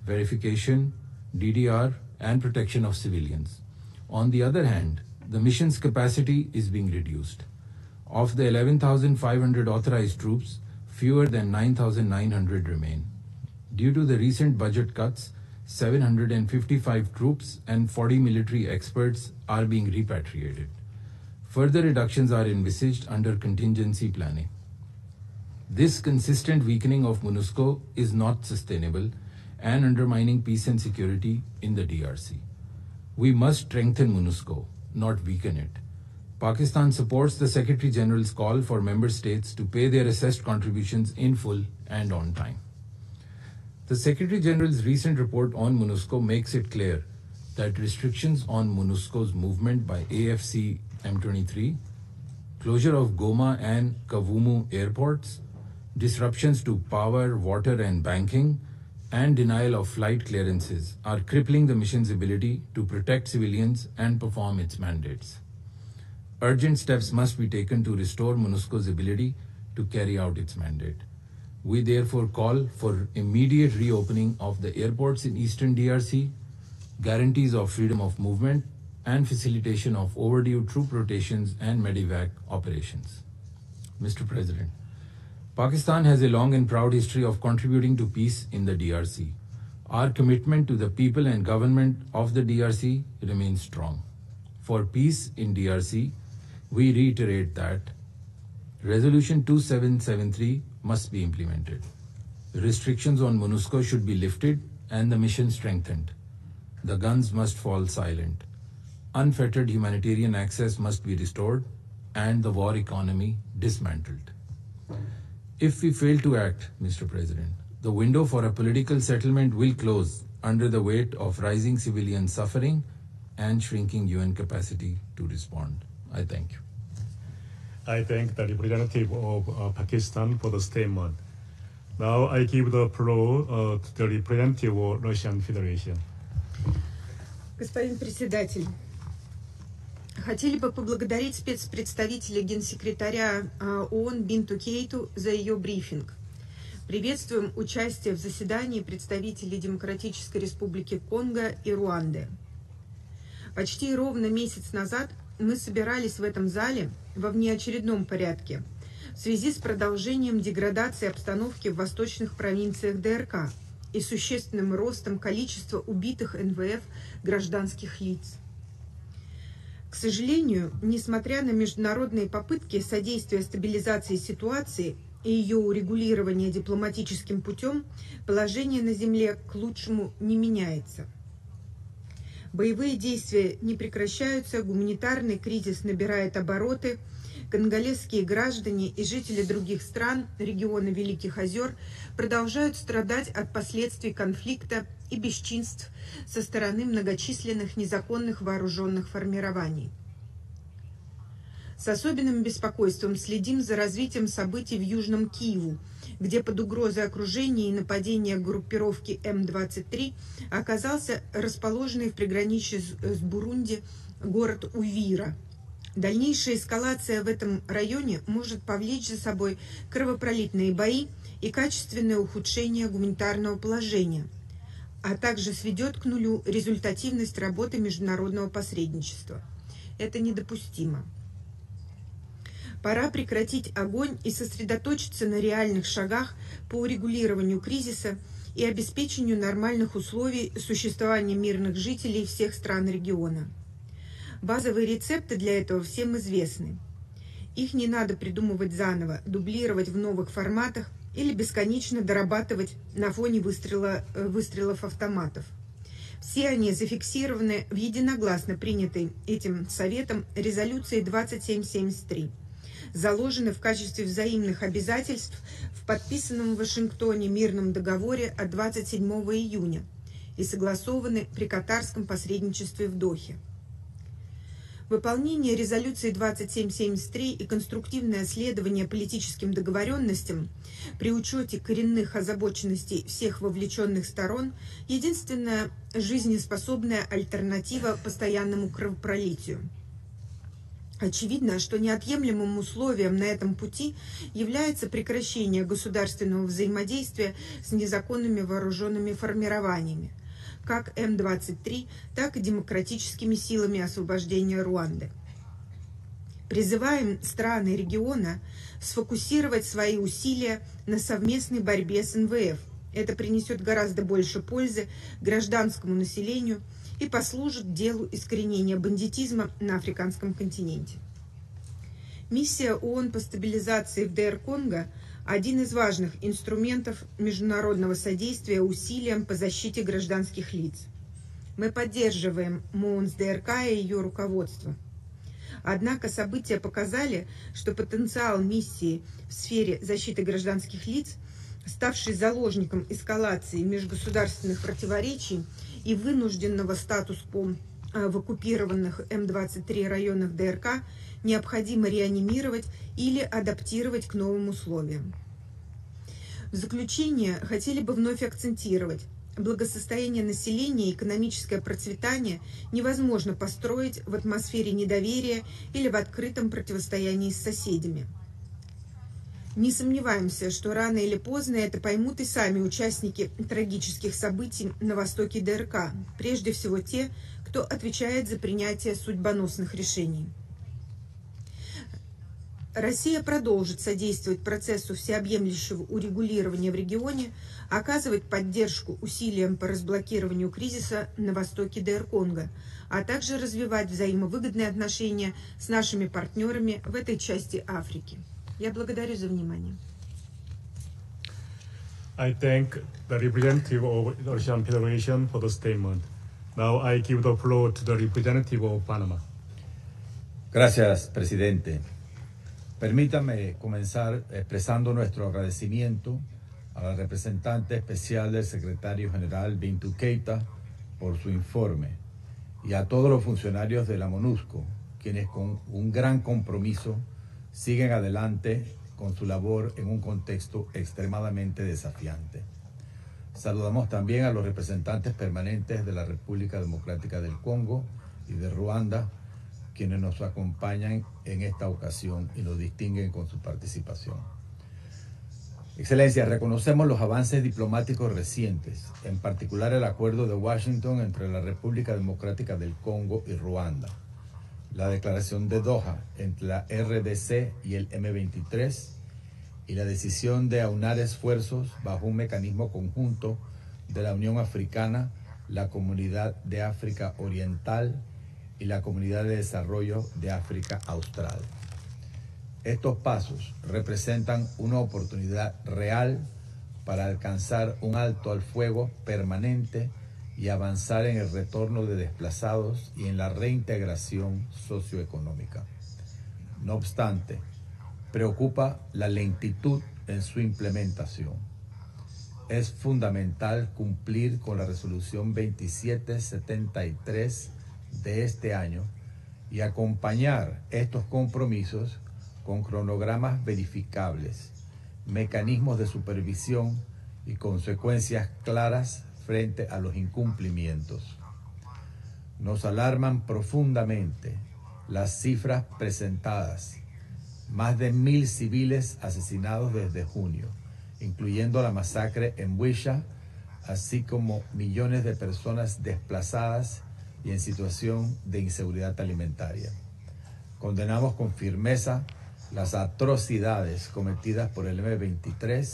verification, DDR, and protection of civilians. On the other hand, the mission's capacity is being reduced. Of the 11,500 authorized troops, fewer than 9,900 remain. Due to the recent budget cuts, 755 troops and 40 military experts are being repatriated. Further reductions are envisaged under contingency planning. This consistent weakening of MONUSCO is not sustainable and undermining peace and security in the DRC. We must strengthen MONUSCO, not weaken it. Pakistan supports the Secretary General's call for member states to pay their assessed contributions in full and on time. The Secretary General's recent report on MONUSCO makes it clear that restrictions on MONUSCO's movement by AFC M23, closure of Goma and Kavumu airports, disruptions to power, water, and banking, and denial of flight clearances are crippling the mission's ability to protect civilians and perform its mandates. Urgent steps must be taken to restore MONUSCO's ability to carry out its mandate. We therefore call for immediate reopening of the airports in Eastern DRC, guarantees of freedom of movement, and facilitation of overdue troop rotations and medevac operations. Mr. President, Pakistan has a long and proud history of contributing to peace in the DRC. Our commitment to the people and government of the DRC remains strong. For peace in DRC, we reiterate that Resolution 2773 must be implemented. Restrictions on MONUSCO should be lifted and the mission strengthened. The guns must fall silent. Unfettered humanitarian access must be restored and the war economy dismantled. If we fail to act, Mr. President, the window for a political settlement will close under the weight of rising civilian suffering and shrinking UN capacity to respond. I thank you. I thank the representative of Pakistan for the statement. Now I give the floor to the representative of Russian Federation. Господин председатель, хотели бы поблагодарить спецпредставителя генсекретаря ООН Бинту Кейту за ее брифинг. Приветствуем участие в заседании представителей Демократической Республики Конго и Руанды. Почти ровно месяц назад мы собирались в этом зале во внеочередном порядке в связи с продолжением деградации обстановки в восточных провинциях ДРК и существенным ростом количества убитых НВФ гражданских лиц. К сожалению, несмотря на международные попытки содействия стабилизации ситуации и ее урегулирования дипломатическим путем, положение на земле к лучшему не меняется. Боевые действия не прекращаются, гуманитарный кризис набирает обороты, конголезские граждане и жители других стран региона Великих озер продолжают страдать от последствий конфликта и бесчинств со стороны многочисленных незаконных вооруженных формирований. С особенным беспокойством следим за развитием событий в Южном Киву, где под угрозой окружения и нападения группировки М-23 оказался расположенный в приграничье с Бурунди город Увира. Дальнейшая эскалация в этом районе может повлечь за собой кровопролитные бои и качественное ухудшение гуманитарного положения, а также сведет к нулю результативность работы международного посредничества. Это недопустимо. Пора прекратить огонь и сосредоточиться на реальных шагах по урегулированию кризиса и обеспечению нормальных условий существования мирных жителей всех стран региона. Базовые рецепты для этого всем известны. Их не надо придумывать заново, дублировать в новых форматах или бесконечно дорабатывать на фоне выстрелов автоматов. Все они зафиксированы в единогласно принятой этим Советом резолюции 2773, заложены в качестве взаимных обязательств в подписанном в Вашингтоне мирном договоре от 27 июня и согласованы при катарском посредничестве в Дохе. Выполнение резолюции 2773 и конструктивное следование политическим договоренностям при учете коренных озабоченностей всех вовлеченных сторон – единственная жизнеспособная альтернатива постоянному кровопролитию. Очевидно, что неотъемлемым условием на этом пути является прекращение государственного взаимодействия с незаконными вооруженными формированиями, как М-23, так и демократическими силами освобождения Руанды. Призываем страны региона сфокусировать свои усилия на совместной борьбе с НВФ. Это принесет гораздо больше пользы гражданскому населению и послужит делу искоренения бандитизма на африканском континенте. Миссия ООН по стабилизации в ДР Конго – один из важных инструментов международного содействия усилиям по защите гражданских лиц. Мы поддерживаем МОНС ДРК и ее руководство. Однако события показали, что потенциал миссии в сфере защиты гражданских лиц, ставший заложником эскалации межгосударственных противоречий и вынужденного статус-кво в оккупированных М-23 районах ДРК, необходимо реанимировать или адаптировать к новым условиям. В заключение хотели бы вновь акцентировать: благосостояние населения и экономическое процветание невозможно построить в атмосфере недоверия или в открытом противостоянии с соседями. Не сомневаемся, что рано или поздно это поймут и сами участники трагических событий на востоке ДРК, прежде всего те, кто отвечает за принятие судьбоносных решений. Россия продолжит содействовать процессу всеобъемлющего урегулирования в регионе, оказывать поддержку усилиям по разблокированию кризиса на востоке ДР Конго, а также развивать взаимовыгодные отношения с нашими партнерами в этой части Африки. Я благодарю за внимание. I thank the representative of the Russian Federation for the statement. Now I give the floor to the representative of Panama. Gracias, presidente. Permítame comenzar expresando nuestro agradecimiento a la representante especial del secretario general Bintou Keita por su informe y a todos los funcionarios de la MONUSCO, quienes con un gran compromiso siguen adelante con su labor en un contexto extremadamente desafiante. Saludamos también a los representantes permanentes de la República Democrática del Congo y de Ruanda, quienes nos acompañan en esta ocasión y nos distinguen con su participación. Excelencia, reconocemos los avances diplomáticos recientes, en particular el acuerdo de Washington entre la República Democrática del Congo y Ruanda, la declaración de Doha entre la RDC y el M23 y la decisión de aunar esfuerzos bajo un mecanismo conjunto de la Unión Africana, la Comunidad de África Oriental y la Comunidad de Desarrollo de África Austral. Estos pasos representan una oportunidad real para alcanzar un alto al fuego permanente y avanzar en el retorno de desplazados y en la reintegración socioeconómica. No obstante, preocupa la lentitud en su implementación. Es fundamental cumplir con la resolución 2773 de este año y acompañar estos compromisos con cronogramas verificables, mecanismos de supervisión y consecuencias claras frente a los incumplimientos. Nos alarman profundamente las cifras presentadas: más de 1000 civiles asesinados desde junio, incluyendo la masacre en Wisha, así como millones de personas desplazadas y en situación de inseguridad alimentaria. Condenamos con firmeza las atrocidades cometidas por el M23,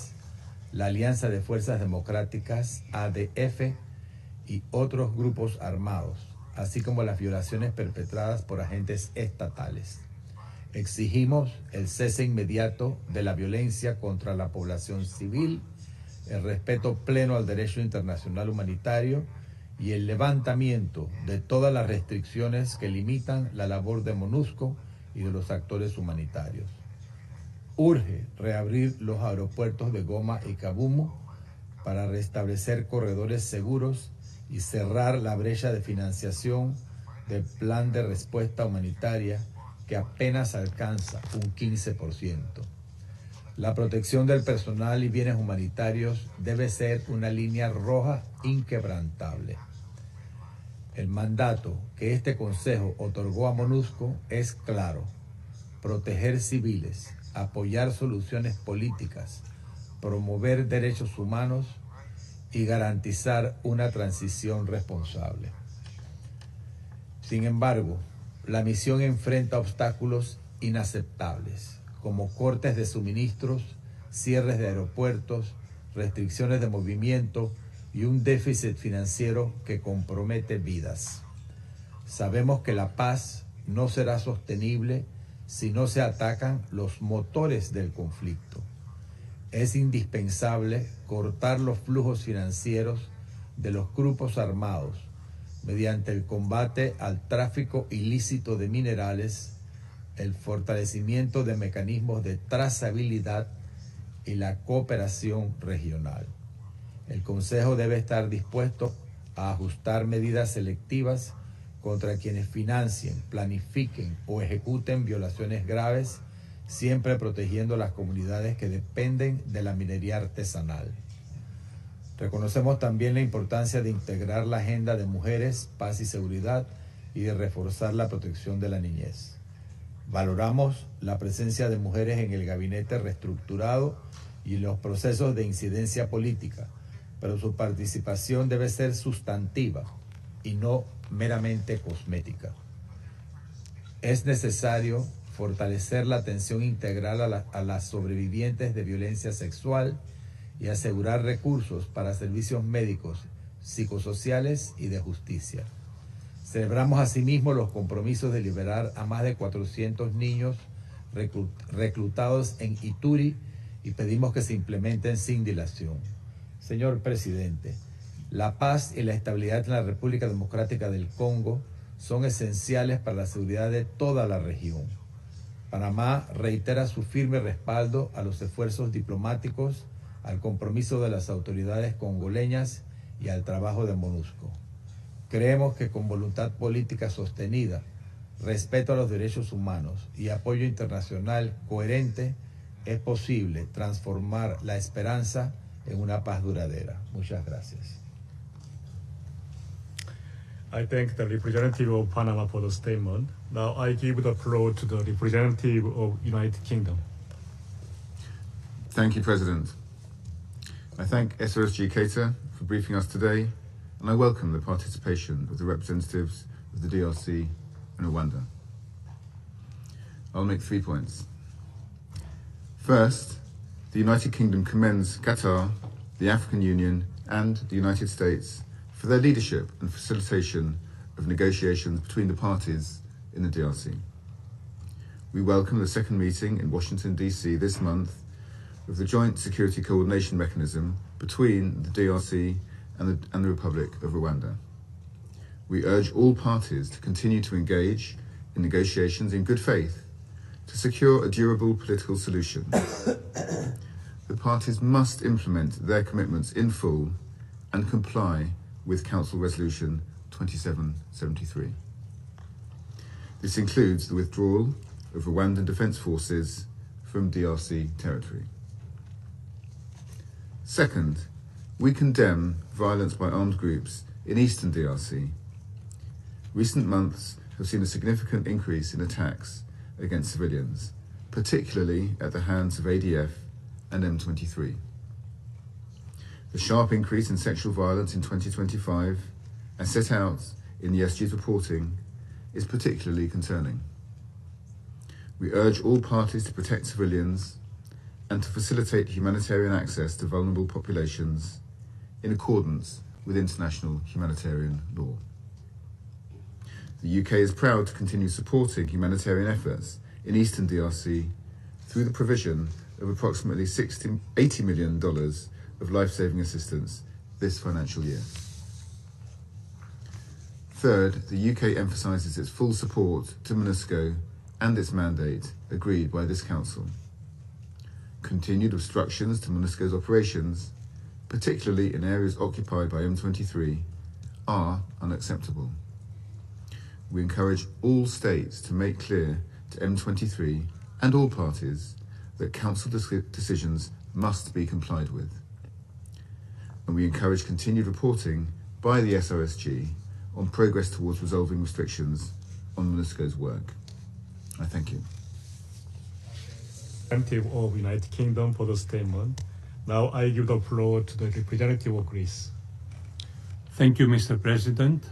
la Alianza de Fuerzas Democráticas, ADF, y otros grupos armados, así como las violaciones perpetradas por agentes estatales. Exigimos el cese inmediato de la violencia contra la población civil, el respeto pleno al derecho internacional humanitario y el levantamiento de todas las restricciones que limitan la labor de MONUSCO y de los actores humanitarios. Urge reabrir los aeropuertos de Goma y Kavumu para restablecer corredores seguros y cerrar la brecha de financiación del plan de respuesta humanitaria que apenas alcanza un 15%. La protección del personal y bienes humanitarios debe ser una línea roja inquebrantable. El mandato que este Consejo otorgó a MONUSCO es claro: proteger civiles, apoyar soluciones políticas, promover derechos humanos y garantizar una transición responsable. Sin embargo, la misión enfrenta obstáculos inaceptables, como cortes de suministros, cierres de aeropuertos, restricciones de movimiento y un déficit financiero que compromete vidas. Sabemos que la paz no será sostenible si no se atacan los motores del conflicto. Es indispensable cortar los flujos financieros de los grupos armados mediante el combate al tráfico ilícito de minerales, el fortalecimiento de mecanismos de trazabilidad y la cooperación regional. El Consejo debe estar dispuesto a ajustar medidas selectivas contra quienes financien, planifiquen o ejecuten violaciones graves, siempre protegiendo las comunidades que dependen de la minería artesanal. Reconocemos también la importancia de integrar la agenda de mujeres, paz y seguridad y de reforzar la protección de la niñez. Valoramos la presencia de mujeres en el gabinete reestructurado y en los procesos de incidencia política, pero su participación debe ser sustantiva y no meramente cosmética. Es necesario fortalecer la atención integral a las sobrevivientes de violencia sexual y asegurar recursos para servicios médicos, psicosociales y de justicia. Celebramos asimismo los compromisos de liberar a más de 400 niños reclutados en Ituri y pedimos que se implementen sin dilación. Señor presidente, la paz y la estabilidad en la República Democrática del Congo son esenciales para la seguridad de toda la región. Panamá reitera su firme respaldo a los esfuerzos diplomáticos, al compromiso de las autoridades congoleñas y al trabajo de MONUSCO. Creemos que con voluntad política sostenida, respeto a los derechos humanos y apoyo internacional coherente, es posible transformar la esperanza en una paz duradera. Muchas gracias. I thank the representative of Panama for the statement. Now I give the floor to the representative of United Kingdom. Thank you, President. I thank SRSG Keita for briefing us today, and I welcome the participation of the representatives of the DRC and Rwanda. I'll make 3 points. First, the United Kingdom commends Qatar, the African Union, and the United States for their leadership and facilitation of negotiations between the parties in the DRC. We welcome the second meeting in Washington, D.C. this month of the Joint Security Coordination Mechanism between the DRC and the Republic of Rwanda. We urge all parties to continue to engage in negotiations in good faith to secure a durable political solution. The parties must implement their commitments in full and comply with Council Resolution 2773. This includes the withdrawal of Rwandan Defence Forces from DRC territory. Second, we condemn violence by armed groups in eastern DRC. Recent months have seen a significant increase in attacks against civilians, particularly at the hands of ADF and M23. The sharp increase in sexual violence in 2025, as set out in the SG's reporting, is particularly concerning. We urge all parties to protect civilians and to facilitate humanitarian access to vulnerable populations in accordance with international humanitarian law. The UK is proud to continue supporting humanitarian efforts in eastern DRC through the provision of approximately $80 million of life-saving assistance this financial year. Third, the UK emphasises its full support to MONUSCO and its mandate agreed by this Council. Continued obstructions to MONUSCO's operations, particularly in areas occupied by M23, are unacceptable. we encourage all states to make clear to M23 and all parties that Council decisions must be complied with. And we encourage continued reporting by the SRSG on progress towards resolving restrictions on MONUSCO's work. I thank you. Representative of United Kingdom for the statement. Now I give the floor to the representative of Greece. Thank you, Mr. President.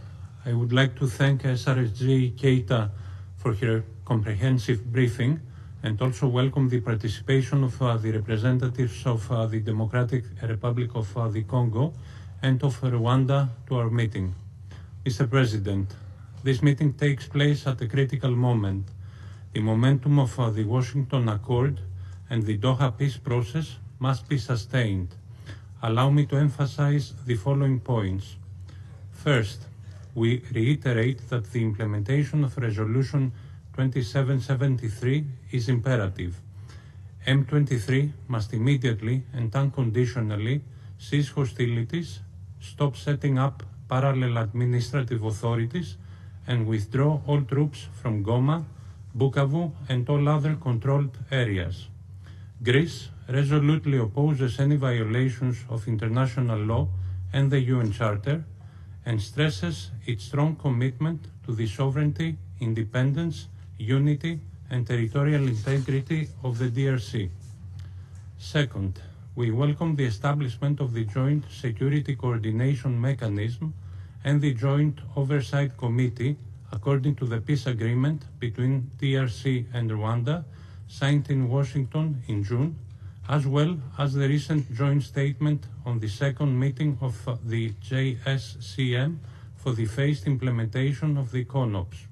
I would like to thank SRSG Keita for her comprehensive briefing and also welcome the participation of the representatives of the Democratic Republic of the Congo and of Rwanda to our meeting. Mr. President, this meeting takes place at a critical moment. The momentum of the Washington Accord and the Doha peace process must be sustained. Allow me to emphasize the following points. First, we reiterate that the implementation of Resolution 2773 is imperative. M23 must immediately and unconditionally cease hostilities, stop setting up parallel administrative authorities, and withdraw all troops from Goma, Bukavu, and all other controlled areas. Greece resolutely opposes any violations of international law and the UN Charter, and stresses its strong commitment to the sovereignty, independence, unity, and territorial integrity of the DRC. Second, we welcome the establishment of the Joint Security Coordination Mechanism and the Joint Oversight Committee according to the peace agreement between DRC and Rwanda signed in Washington in June, as well as the recent joint statement on the second meeting of the JSCM for the phased implementation of the CONOPS.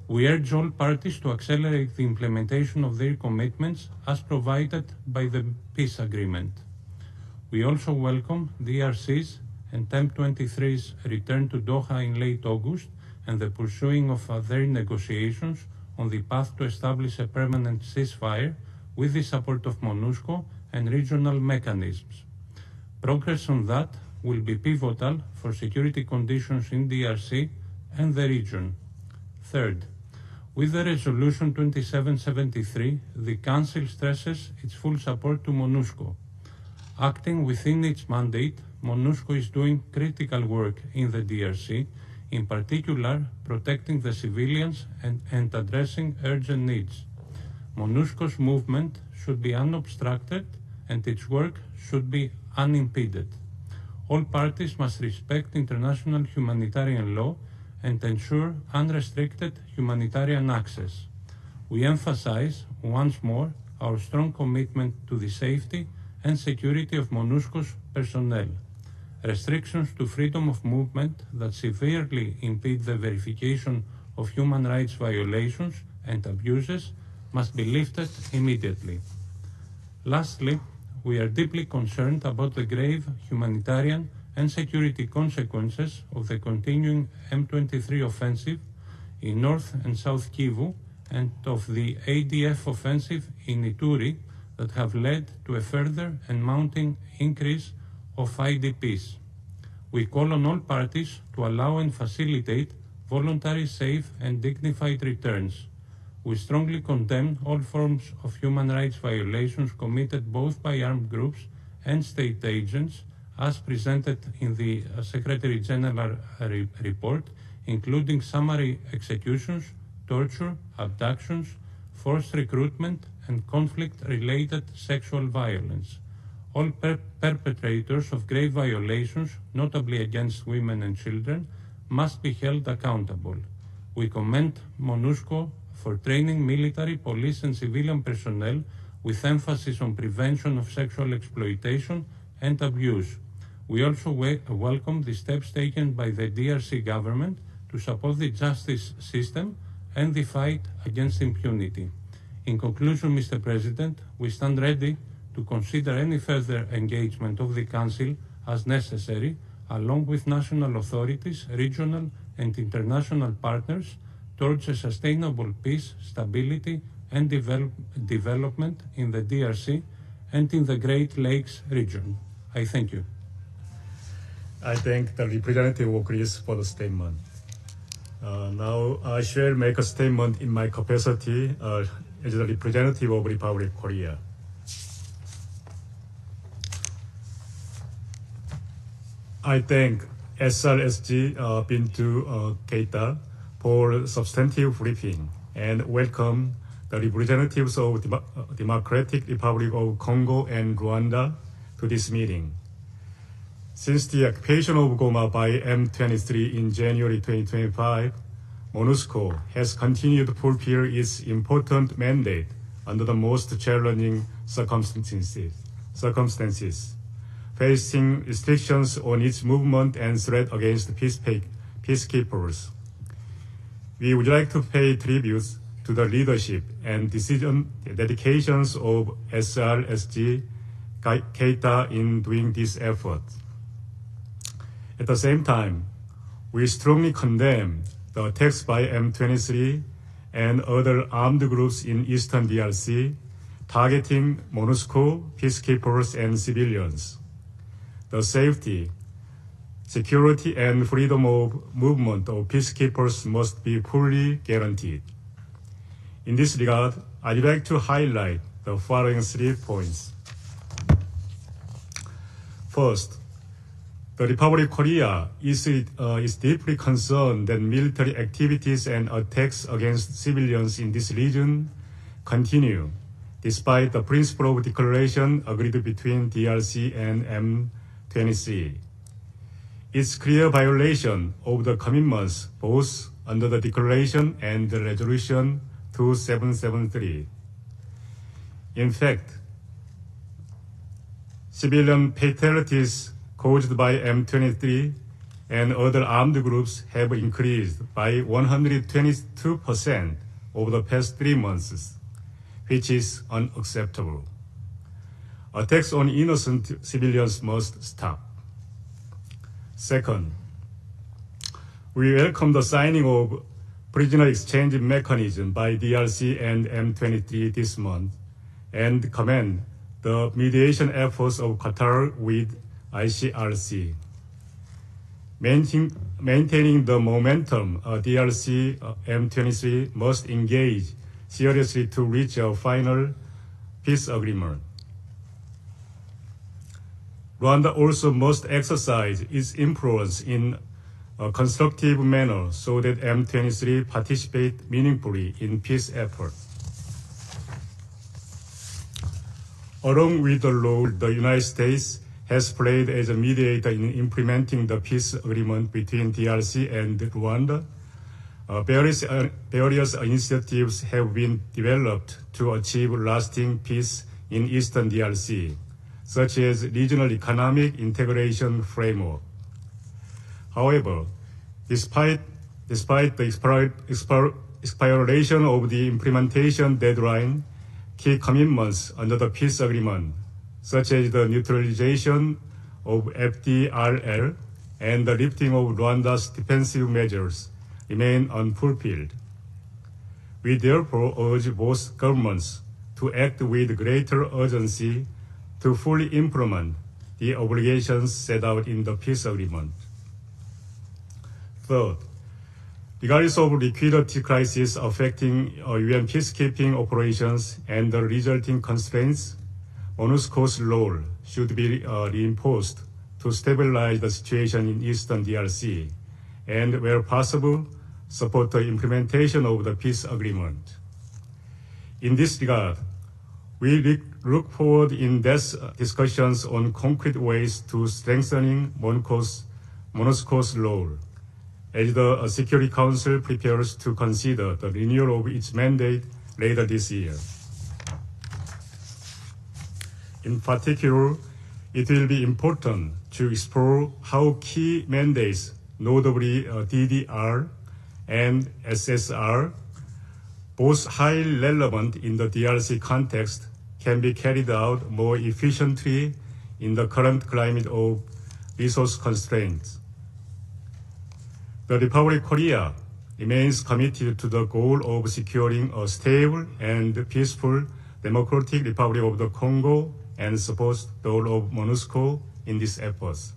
We urge all parties to accelerate the implementation of their commitments as provided by the peace agreement. We also welcome DRC's and M23's return to Doha in late August and the pursuing of their negotiations on the path to establish a permanent ceasefire with the support of MONUSCO and regional mechanisms. Progress on that will be pivotal for security conditions in DRC and the region. Third, with the Resolution 2773, the Council stresses its full support to MONUSCO. Acting within its mandate, MONUSCO is doing critical work in the DRC, in particular protecting the civilians and addressing urgent needs. MONUSCO's movement should be unobstructed and its work should be unimpeded. All parties must respect international humanitarian law and ensure unrestricted humanitarian access. We emphasize once more our strong commitment to the safety and security of MONUSCO's personnel. Restrictions to freedom of movement that severely impede the verification of human rights violations and abuses must be lifted immediately. Lastly, we are deeply concerned about the grave humanitarian and security consequences of the continuing M23 offensive in North and South Kivu and of the ADF offensive in Ituri that have led to a further and mounting increase of IDPs. We call on all parties to allow and facilitate voluntary, safe, and dignified returns. We strongly condemn all forms of human rights violations committed both by armed groups and state agents, as presented in the Secretary General report, including summary executions, torture, abductions, forced recruitment, and conflict-related sexual violence. All perpetrators of grave violations, notably against women and children, must be held accountable. We commend MONUSCO for training military, police, and civilian personnel with emphasis on prevention of sexual exploitation and abuse. We also welcome the steps taken by the DRC government to support the justice system and the fight against impunity. In conclusion, Mr. President, we stand ready to consider any further engagement of the Council as necessary, along with national authorities, regional and international partners, towards a sustainable peace, stability, and development in the DRC and in the Great Lakes region. I thank you. I thank the representative of Greece for the statement. Now I shall make a statement in my capacity as the representative of Republic of Korea. I thank SRSG Bintu Keita for substantive briefing and welcome the representatives of Democratic Republic of Congo and Rwanda to this meeting. Since the occupation of Goma by M23 in January 2025, MONUSCO has continued to fulfill its important mandate under the most challenging circumstances, facing restrictions on its movement and threat against peacekeepers. We would like to pay tribute to the leadership and dedications of SRSG Keita in doing this effort. At the same time, we strongly condemn the attacks by M23 and other armed groups in Eastern DRC targeting MONUSCO, peacekeepers, and civilians. The safety, security, and freedom of movement of peacekeepers must be fully guaranteed. In this regard, I'd like to highlight the following 3 points. First, the Republic of Korea is deeply concerned that military activities and attacks against civilians in this region continue, despite the principle of declaration agreed between DRC and M23. It's clear violation of the commitments both under the declaration and the resolution 2773. In fact, civilian fatalities caused by M23 and other armed groups have increased by 122% over the past 3 months, which is unacceptable. Attacks on innocent civilians must stop. Second, we welcome the signing of prisoner exchange mechanism by DRC and M23 this month and commend the mediation efforts of Qatar with ICRC. Maintaining the momentum, DRC M23 must engage seriously to reach a final peace agreement. Rwanda also must exercise its influence in a constructive manner so that M23 participate meaningfully in peace efforts. Along with the role the United States has played as a mediator in implementing the peace agreement between DRC and Rwanda, various initiatives have been developed to achieve lasting peace in Eastern DRC, such as regional economic integration framework. However, despite the expiration of the implementation deadline, key commitments under the peace agreement, such as the neutralization of FDLR and the lifting of Rwanda's defensive measures, remain unfulfilled. We therefore urge both governments to act with greater urgency to fully implement the obligations set out in the peace agreement. Third, regardless of liquidity crisis affecting UN peacekeeping operations and the resulting constraints, MONUSCO's role should be reinforced to stabilize the situation in Eastern DRC and, where possible, support the implementation of the peace agreement. In this regard, we look forward in depth discussions on concrete ways to strengthening MONUSCO's role as the Security Council prepares to consider the renewal of its mandate later this year. In particular, it will be important to explore how key mandates, notably DDR and SSR, both highly relevant in the DRC context, can be carried out more efficiently in the current climate of resource constraints. The Republic of Korea remains committed to the goal of securing a stable and peaceful Democratic Republic of the Congo and supports the role of MONUSCO in these efforts.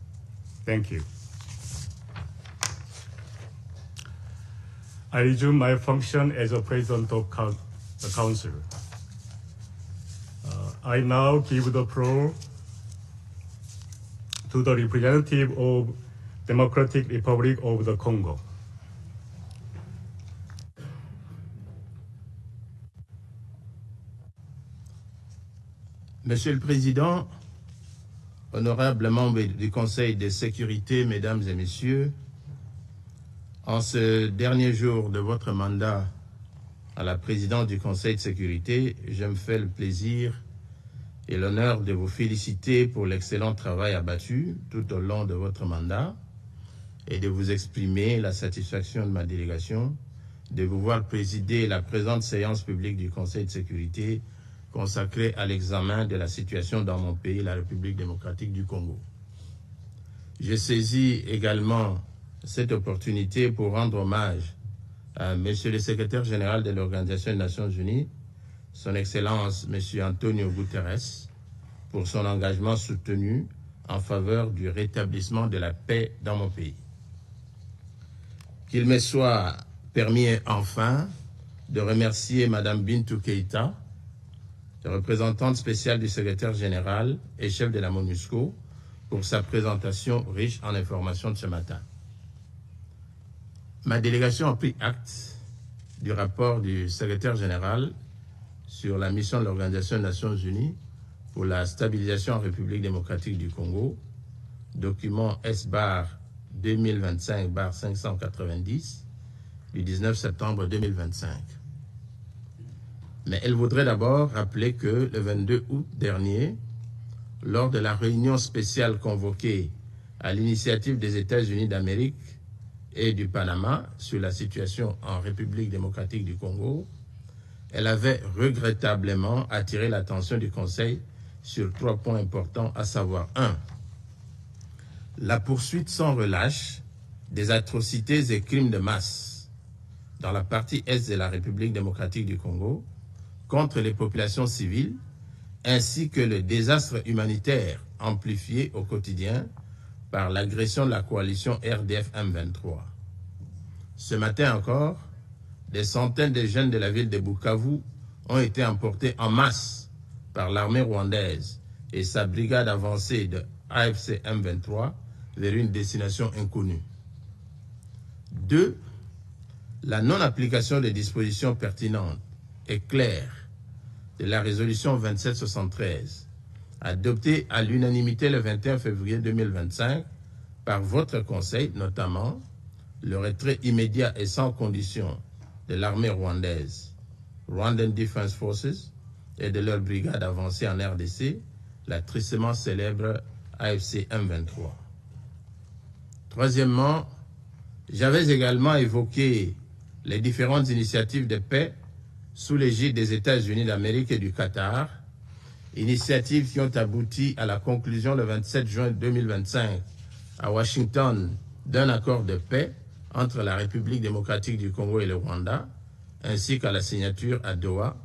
Thank you. I resume my function as a President of the Council. I now give the floor to the representative of Democratic Republic of the Congo. Monsieur le Président, honorables membres du Conseil de Sécurité, Mesdames et Messieurs, en ce dernier jour de votre mandat à la présidence du Conseil de Sécurité, je me fais le plaisir et l'honneur de vous féliciter pour l'excellent travail abattu tout au long de votre mandat et de vous exprimer la satisfaction de ma délégation de vous voir présider la présente séance publique du Conseil de Sécurité consacrée à l'examen de la situation dans mon pays, la République démocratique du Congo. Je saisis également cette opportunité pour rendre hommage à Monsieur le secrétaire général de l'Organisation des Nations Unies, Son Excellence Monsieur Antonio Guterres, pour son engagement soutenu en faveur du rétablissement de la paix dans mon pays. Qu'il me soit permis enfin de remercier Madame Bintou Keïta, représentante spéciale du secrétaire général et chef de la MONUSCO, pour sa présentation riche en informations de ce matin. Ma délégation a pris acte du rapport du secrétaire général sur la mission de l'Organisation des Nations Unies pour la stabilisation en République démocratique du Congo, document S-2025-590 du 19 septembre 2025. Mais elle voudrait d'abord rappeler que le 22 août dernier, lors de la réunion spéciale convoquée à l'initiative des États-Unis d'Amérique et du Panama sur la situation en République démocratique du Congo, elle avait regrettablement attiré l'attention du Conseil sur 3 points importants, à savoir 1. La poursuite sans relâche des atrocités et crimes de masse dans la partie est de la République démocratique du Congo contre les populations civiles, ainsi que le désastre humanitaire amplifié au quotidien par l'agression de la coalition RDF M23. Ce matin encore, des centaines de jeunes de la ville de Bukavu ont été emportés en masse par l'armée rwandaise et sa brigade avancée de AFC M23 vers une destination inconnue. 2. La non-application des dispositions pertinentes et claire de la résolution 2773, adoptée à l'unanimité le 21 février 2025 par votre Conseil, notamment le retrait immédiat et sans condition de l'armée rwandaise, Rwandan Defense Forces, et de leur brigade avancée en RDC, la tristement célèbre AFC M23. Troisièmement, j'avais également évoqué les différentes initiatives de paix sous l'égide des États-Unis d'Amérique et du Qatar, initiatives qui ont abouti à la conclusion le 27 juin 2025 à Washington d'un accord de paix entre la République démocratique du Congo et le Rwanda, ainsi qu'à la signature à Doha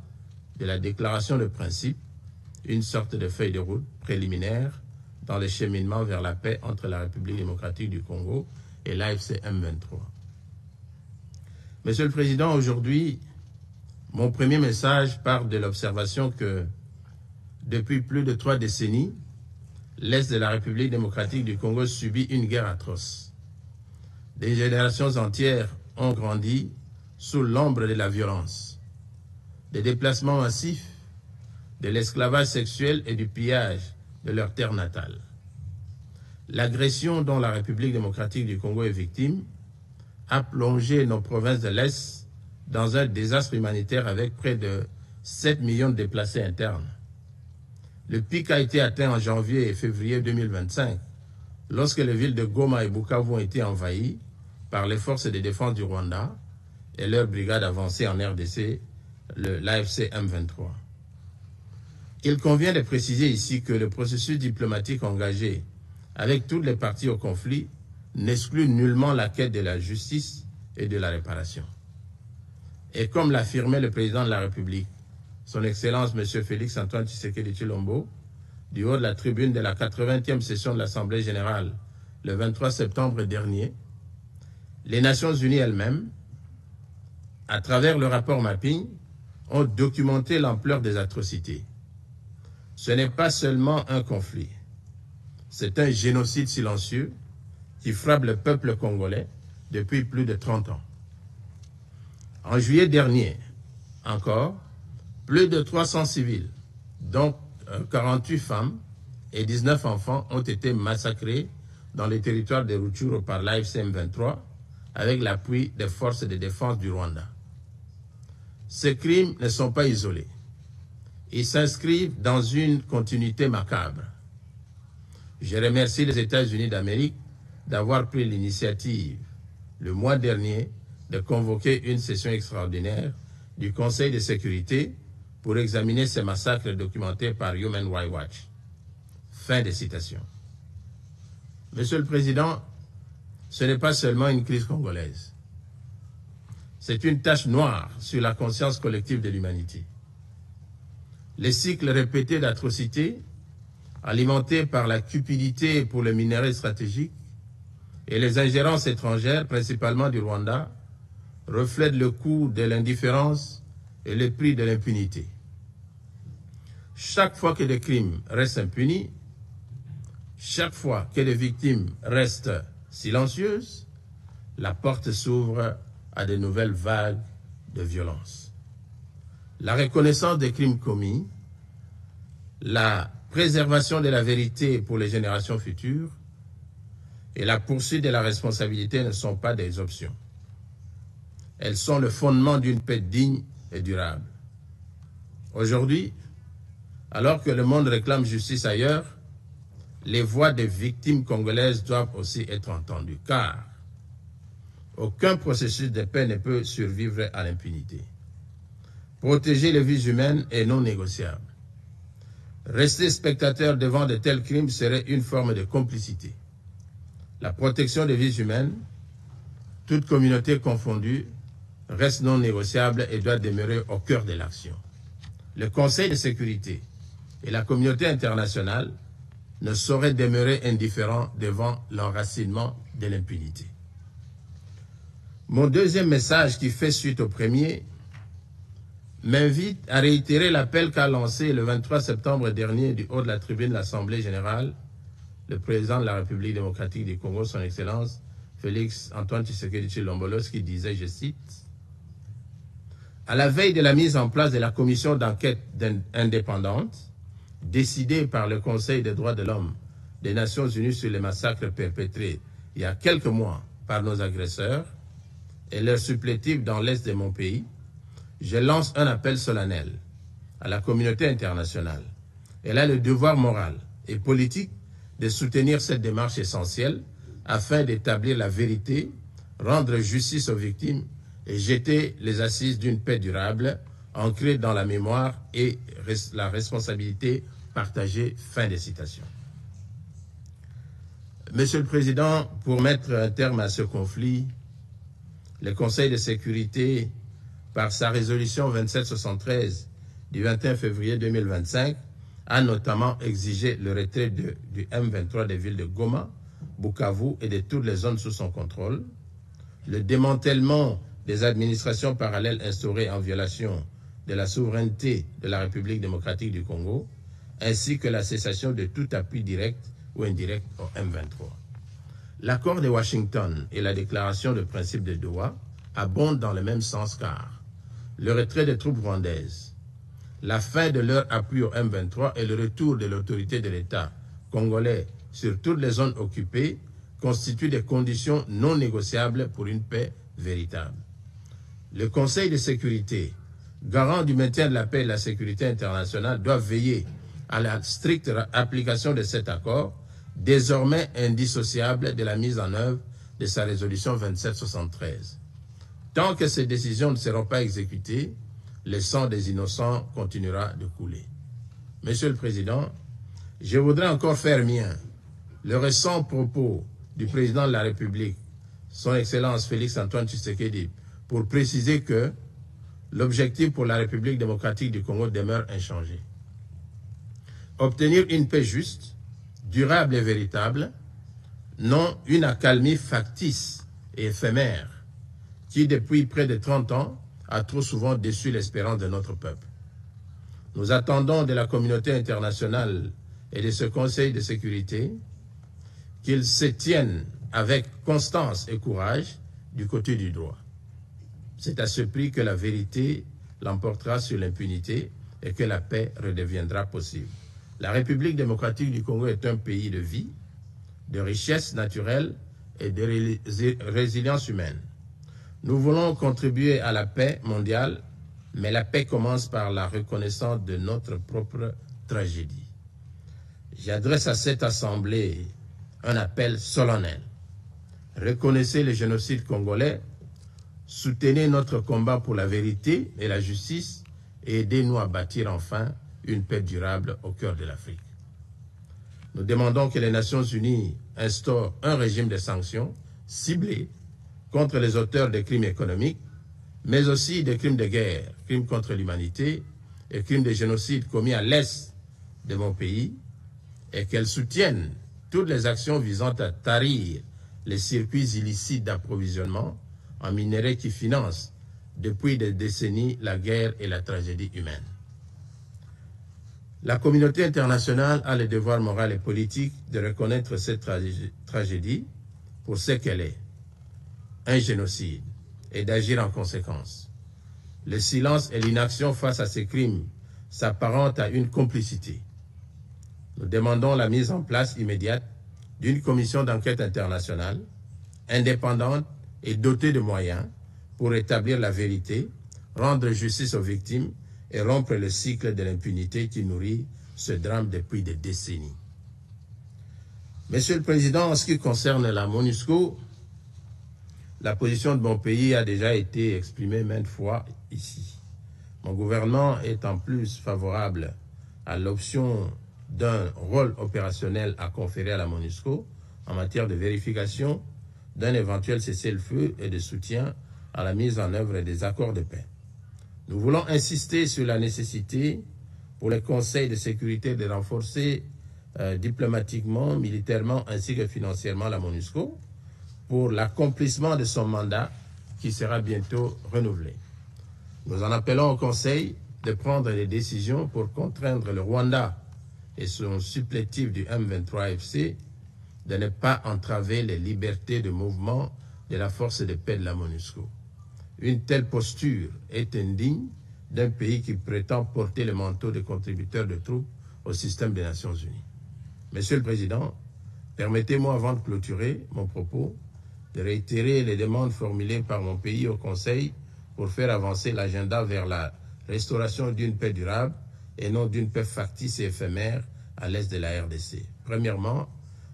de la déclaration de principe, une sorte de feuille de route préliminaire dans le cheminement vers la paix entre la République démocratique du Congo et l'AFC M23. Monsieur le Président, aujourd'hui, mon premier message part de l'observation que, depuis plus de 3 décennies, l'Est de la République démocratique du Congo subit une guerre atroce. Des générations entières ont grandi sous l'ombre de la violence, des déplacements massifs, de l'esclavage sexuel et du pillage de leur terre natale. L'agression dont la République démocratique du Congo est victime a plongé nos provinces de l'Est dans un désastre humanitaire avec près de 7 millions de déplacés internes. Le pic a été atteint en janvier et février 2025, lorsque les villes de Goma et Bukavu ont été envahies par les forces de défense du Rwanda et leur brigade avancée en RDC, l'AFC M23. Il convient de préciser ici que le processus diplomatique engagé avec toutes les parties au conflit n'exclut nullement la quête de la justice et de la réparation. Et comme l'affirmait le président de la République, son Excellence M. Félix Antoine Tshisekedi Tshilombo, du haut de la tribune de la 80e session de l'Assemblée générale le 23 septembre dernier, les Nations unies elles-mêmes à travers le rapport Mapping, ont documenté l'ampleur des atrocités. Ce n'est pas seulement un conflit, c'est un génocide silencieux qui frappe le peuple congolais depuis plus de 30 ans. En juillet dernier, encore, plus de 300 civils, dont 48 femmes et 19 enfants, ont été massacrés dans les territoires de Rutshuru par l'AFC M23 avec l'appui des forces de défense du Rwanda. Ces crimes ne sont pas isolés. Ils s'inscrivent dans une continuité macabre. Je remercie les États-Unis d'Amérique d'avoir pris l'initiative, le mois dernier, de convoquer une session extraordinaire du Conseil de Sécurité pour examiner ces massacres documentés par Human Rights Watch. Fin de citation. Monsieur le Président, ce n'est pas seulement une crise congolaise. C'est une tache noire sur la conscience collective de l'humanité. Les cycles répétés d'atrocités, alimentés par la cupidité pour les minerais stratégiques et les ingérences étrangères, principalement du Rwanda, reflètent le coût de l'indifférence et le prix de l'impunité. Chaque fois que des crimes restent impunis, chaque fois que les victimes restent silencieuses, la porte s'ouvre à de nouvelles vagues de violence. La reconnaissance des crimes commis, la préservation de la vérité pour les générations futures et la poursuite de la responsabilité ne sont pas des options. Elles sont le fondement d'une paix digne et durable. Aujourd'hui, alors que le monde réclame justice ailleurs, les voix des victimes congolaises doivent aussi être entendues, car aucun processus de paix ne peut survivre à l'impunité. Protéger les vies humaines est non négociable. Rester spectateur devant de tels crimes serait une forme de complicité. La protection des vies humaines, toute communauté confondue, reste non négociable et doit demeurer au cœur de l'action. Le Conseil de sécurité et la communauté internationale ne sauraient demeurer indifférents devant l'enracinement de l'impunité. Mon deuxième message, qui fait suite au premier, m'invite à réitérer l'appel qu'a lancé le 23 septembre dernier du haut de la tribune de l'Assemblée générale le président de la République démocratique du Congo, son Excellence Félix Antoine Tshisekedi Tshilombo, qui disait, je cite, « À la veille de la mise en place de la commission d'enquête indépendante, décidée par le Conseil des droits de l'homme des Nations Unies sur les massacres perpétrés il y a quelques mois par nos agresseurs et leurs supplétifs dans l'est de mon pays, je lance un appel solennel à la communauté internationale. Elle a le devoir moral et politique de soutenir cette démarche essentielle afin d'établir la vérité, rendre justice aux victimes et jeter les assises d'une paix durable ancrée dans la mémoire et la responsabilité partagée. Fin de citation. Monsieur le Président, pour mettre un terme à ce conflit, le Conseil de sécurité, par sa résolution 2773 du 21 février 2025, a notamment exigé le retrait du M23 des villes de Goma, Bukavu et de toutes les zones sous son contrôle, le démantèlement des administrations parallèles instaurées en violation de la souveraineté de la République démocratique du Congo, ainsi que la cessation de tout appui direct ou indirect au M23. L'accord de Washington et la déclaration de principe de Doha abondent dans le même sens, car le retrait des troupes rwandaises, la fin de leur appui au M23 et le retour de l'autorité de l'État congolais sur toutes les zones occupées constituent des conditions non négociables pour une paix véritable. Le Conseil de sécurité, garant du maintien de la paix et de la sécurité internationale, doit veiller à la stricte application de cet accord, désormais indissociable de la mise en œuvre de sa résolution 2773. Tant que ces décisions ne seront pas exécutées, le sang des innocents continuera de couler. Monsieur le Président, je voudrais encore faire mien le récent propos du président de la République, son Excellence Félix Antoine Tshisekedi, pour préciser que l'objectif pour la République démocratique du Congo demeure inchangé. Obtenir une paix juste, durable et véritable, non une accalmie factice et éphémère qui, depuis près de 30 ans, a trop souvent déçu l'espérance de notre peuple. Nous attendons de la communauté internationale et de ce Conseil de sécurité qu'ils se tiennent avec constance et courage du côté du droit. C'est à ce prix que la vérité l'emportera sur l'impunité et que la paix redeviendra possible. La République démocratique du Congo est un pays de vie, de richesse naturelle et de résilience humaine. Nous voulons contribuer à la paix mondiale, mais la paix commence par la reconnaissance de notre propre tragédie. J'adresse à cette Assemblée un appel solennel. Reconnaissez le génocide congolais, soutenez notre combat pour la vérité et la justice et aidez-nous à bâtir enfin une paix durable au cœur de l'Afrique. Nous demandons que les Nations Unies instaurent un régime de sanctions ciblé contre les auteurs de crimes économiques, mais aussi des crimes de guerre, crimes contre l'humanité et crimes de génocide commis à l'est de mon pays, et qu'elles soutiennent toutes les actions visant à tarir les circuits illicites d'approvisionnement en minerais qui financent depuis des décennies la guerre et la tragédie humaine. La communauté internationale a le devoir moral et politique de reconnaître cette tragédie pour ce qu'elle est, un génocide, et d'agir en conséquence. Le silence et l'inaction face à ces crimes s'apparentent à une complicité. Nous demandons la mise en place immédiate d'une commission d'enquête internationale, indépendante et dotée de moyens pour établir la vérité, rendre justice aux victimes et rompre le cycle de l'impunité qui nourrit ce drame depuis des décennies. Monsieur le Président, en ce qui concerne la MONUSCO, la position de mon pays a déjà été exprimée maintes fois ici. Mon gouvernement est en plus favorable à l'option d'un rôle opérationnel à conférer à la MONUSCO en matière de vérification d'un éventuel cessez-le-feu et de soutien à la mise en œuvre des accords de paix. Nous voulons insister sur la nécessité pour le Conseil de sécurité de renforcer diplomatiquement, militairement ainsi que financièrement la MONUSCO pour l'accomplissement de son mandat qui sera bientôt renouvelé. Nous en appelons au Conseil de prendre des décisions pour contraindre le Rwanda et son supplétif du M23FC de ne pas entraver les libertés de mouvement de la force de paix de la MONUSCO. Une telle posture est indigne d'un pays qui prétend porter le manteau de contributeur de troupes au système des Nations Unies. Monsieur le Président, permettez-moi avant de clôturer mon propos de réitérer les demandes formulées par mon pays au Conseil pour faire avancer l'agenda vers la restauration d'une paix durable et non d'une paix factice et éphémère à l'est de la RDC. Premièrement,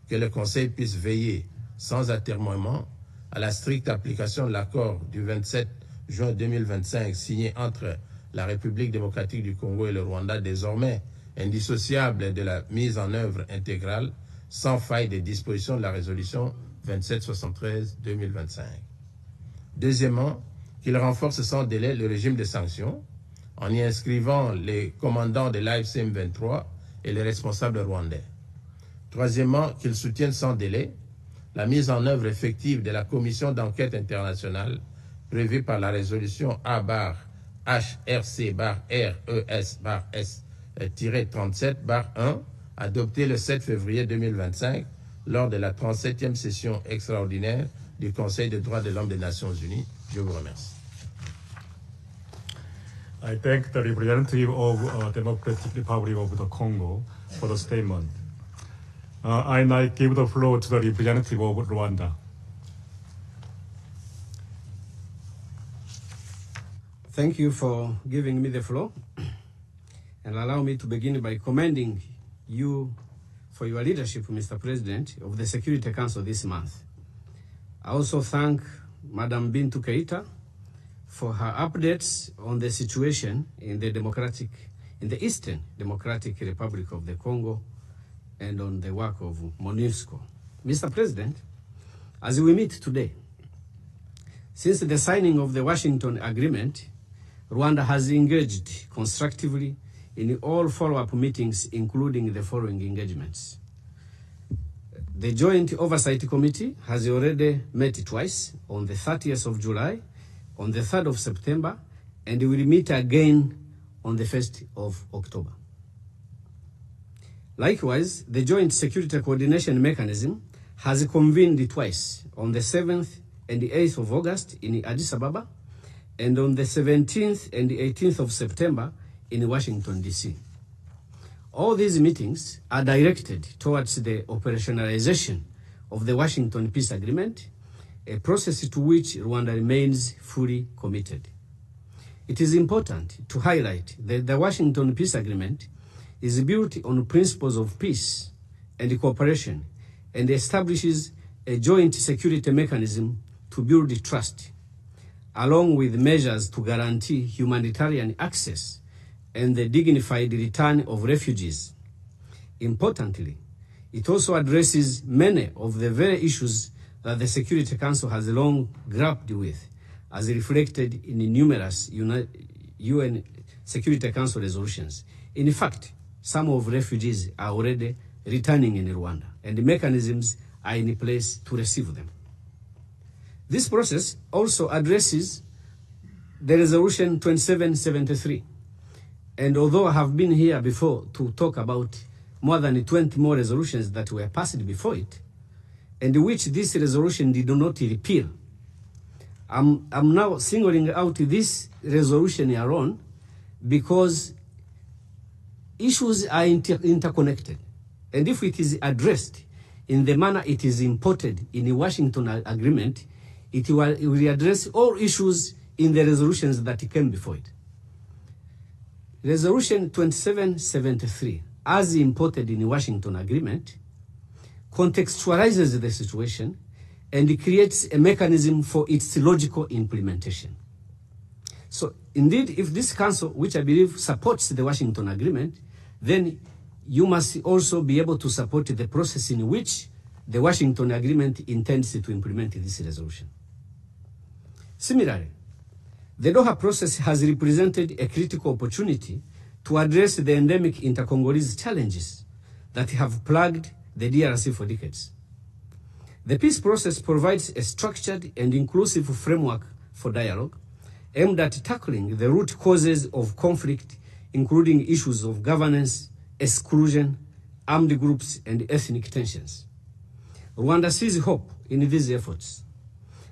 que le Conseil puisse veiller sans atermoiement à la stricte application de l'accord du 27 juin 2025 signé entre la République démocratique du Congo et le Rwanda, désormais indissociable de la mise en œuvre intégrale sans faille des dispositions de la résolution 2773-2025. Deuxièmement, qu'il renforce sans délai le régime de sanctions en y inscrivant les commandants de l'AFCM 23 et les responsables rwandais. Troisièmement, qu'il soutienne sans délai la mise en œuvre effective de la commission d'enquête internationale prévue par la résolution A-HRC-RES-S-1 adoptée le 7 février 2025 lors de la 37e session extraordinaire du Conseil des droits de l'homme des Nations Unies. Je vous remercie. I thank the representative of Democratic Republic of the Congo for the statement. I now give the floor to the representative of Rwanda. Thank you for giving me the floor. And allow me to begin by commending you for your leadership, Mr. President, of the Security Council this month. I also thank Madam Bintou Keita for her updates on the situation in the Eastern Democratic Republic of the Congo and on the work of MONUSCO. Mr. President, as we meet today, since the signing of the Washington Agreement, Rwanda has engaged constructively in all follow-up meetings, including the following engagements. The Joint Oversight Committee has already met twice, on the 30th of July, on the 3rd of September, and will meet again on the 1st of October. Likewise, the Joint Security Coordination Mechanism has convened twice, on the 7th and the 8th of August in Addis Ababa, and on the 17th and the 18th of September in Washington, D.C. All these meetings are directed towards the operationalization of the Washington Peace Agreement, a process to which Rwanda remains fully committed. It is important to highlight that the Washington Peace Agreement is built on principles of peace and cooperation and establishes a joint security mechanism to build trust, along with measures to guarantee humanitarian access and the dignified return of refugees. Importantly, it also addresses many of the very issues that the Security Council has long grappled with, as reflected in numerous UN Security Council resolutions. In fact, some of refugees are already returning in Rwanda, and the mechanisms are in place to receive them. This process also addresses the resolution 2773. And although I have been here before to talk about more than 20 more resolutions that were passed before it, and which this resolution did not repeal, I'm now singling out this resolution alone because issues are interconnected. And if it is addressed in the manner it is imported in the Washington Agreement, it will address all issues in the resolutions that came before it. Resolution 2773, as imported in the Washington Agreement, contextualizes the situation and creates a mechanism for its logical implementation. So indeed, if this council, which I believe supports the Washington Agreement, then you must also be able to support the process in which the Washington Agreement intends to implement this resolution. Similarly, the Doha process has represented a critical opportunity to address the endemic inter-Congolese challenges that have plagued the DRC for decades. The peace process provides a structured and inclusive framework for dialogue aimed at tackling the root causes of conflict, including issues of governance, exclusion, armed groups, and ethnic tensions. Rwanda sees hope in these efforts,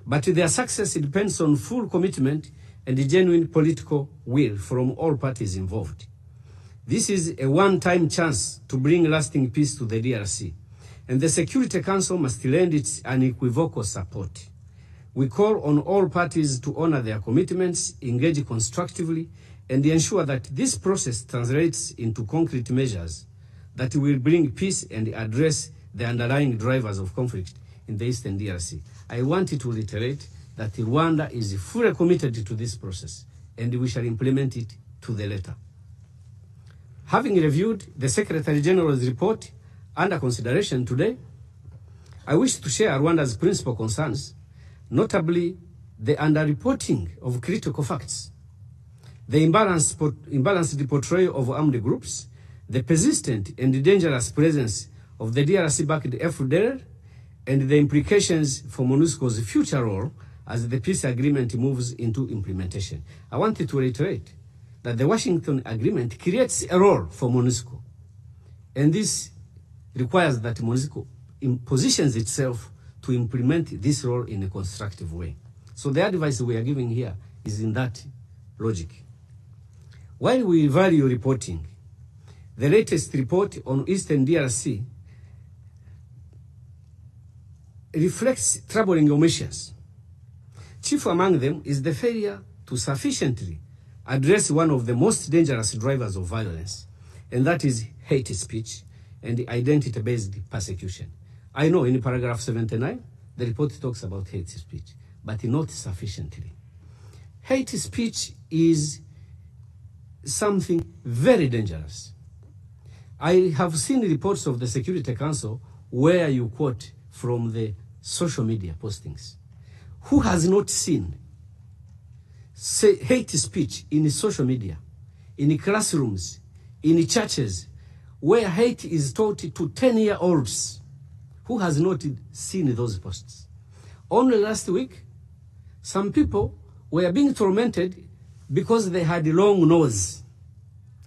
but their success depends on full commitment and a genuine political will from all parties involved. This is a one-time chance to bring lasting peace to the DRC, and the Security Council must lend its unequivocal support. We call on all parties to honor their commitments, engage constructively, and ensure that this process translates into concrete measures that will bring peace and address the underlying drivers of conflict in the Eastern DRC. I want to reiterate that Rwanda is fully committed to this process, and we shall implement it to the letter. Having reviewed the Secretary General's report under consideration today, I wish to share Rwanda's principal concerns, notably the underreporting of critical facts, the imbalanced portrayal of armed groups, the persistent and dangerous presence of the DRC-backed FDLR, and the implications for MONUSCO's future role as the peace agreement moves into implementation. I wanted to reiterate that the Washington Agreement creates a role for MONUSCO, and this requires that MONUSCO positions itself to implement this role in a constructive way. So the advice we are giving here is in that logic. While we value reporting, the latest report on Eastern DRC reflects troubling omissions. Chief among them is the failure to sufficiently address one of the most dangerous drivers of violence, and that is hate speech and identity-based persecution. I know in paragraph 79, the report talks about hate speech, but not sufficiently. Hate speech is something very dangerous. I have seen reports of the Security Council where you quote from the social media postings. Who has not seen hate speech in social media, in classrooms, in churches, where hate is taught to 10-year-olds? Who has not seen those posts? Only last week, some people were being tormented because they had a long nose.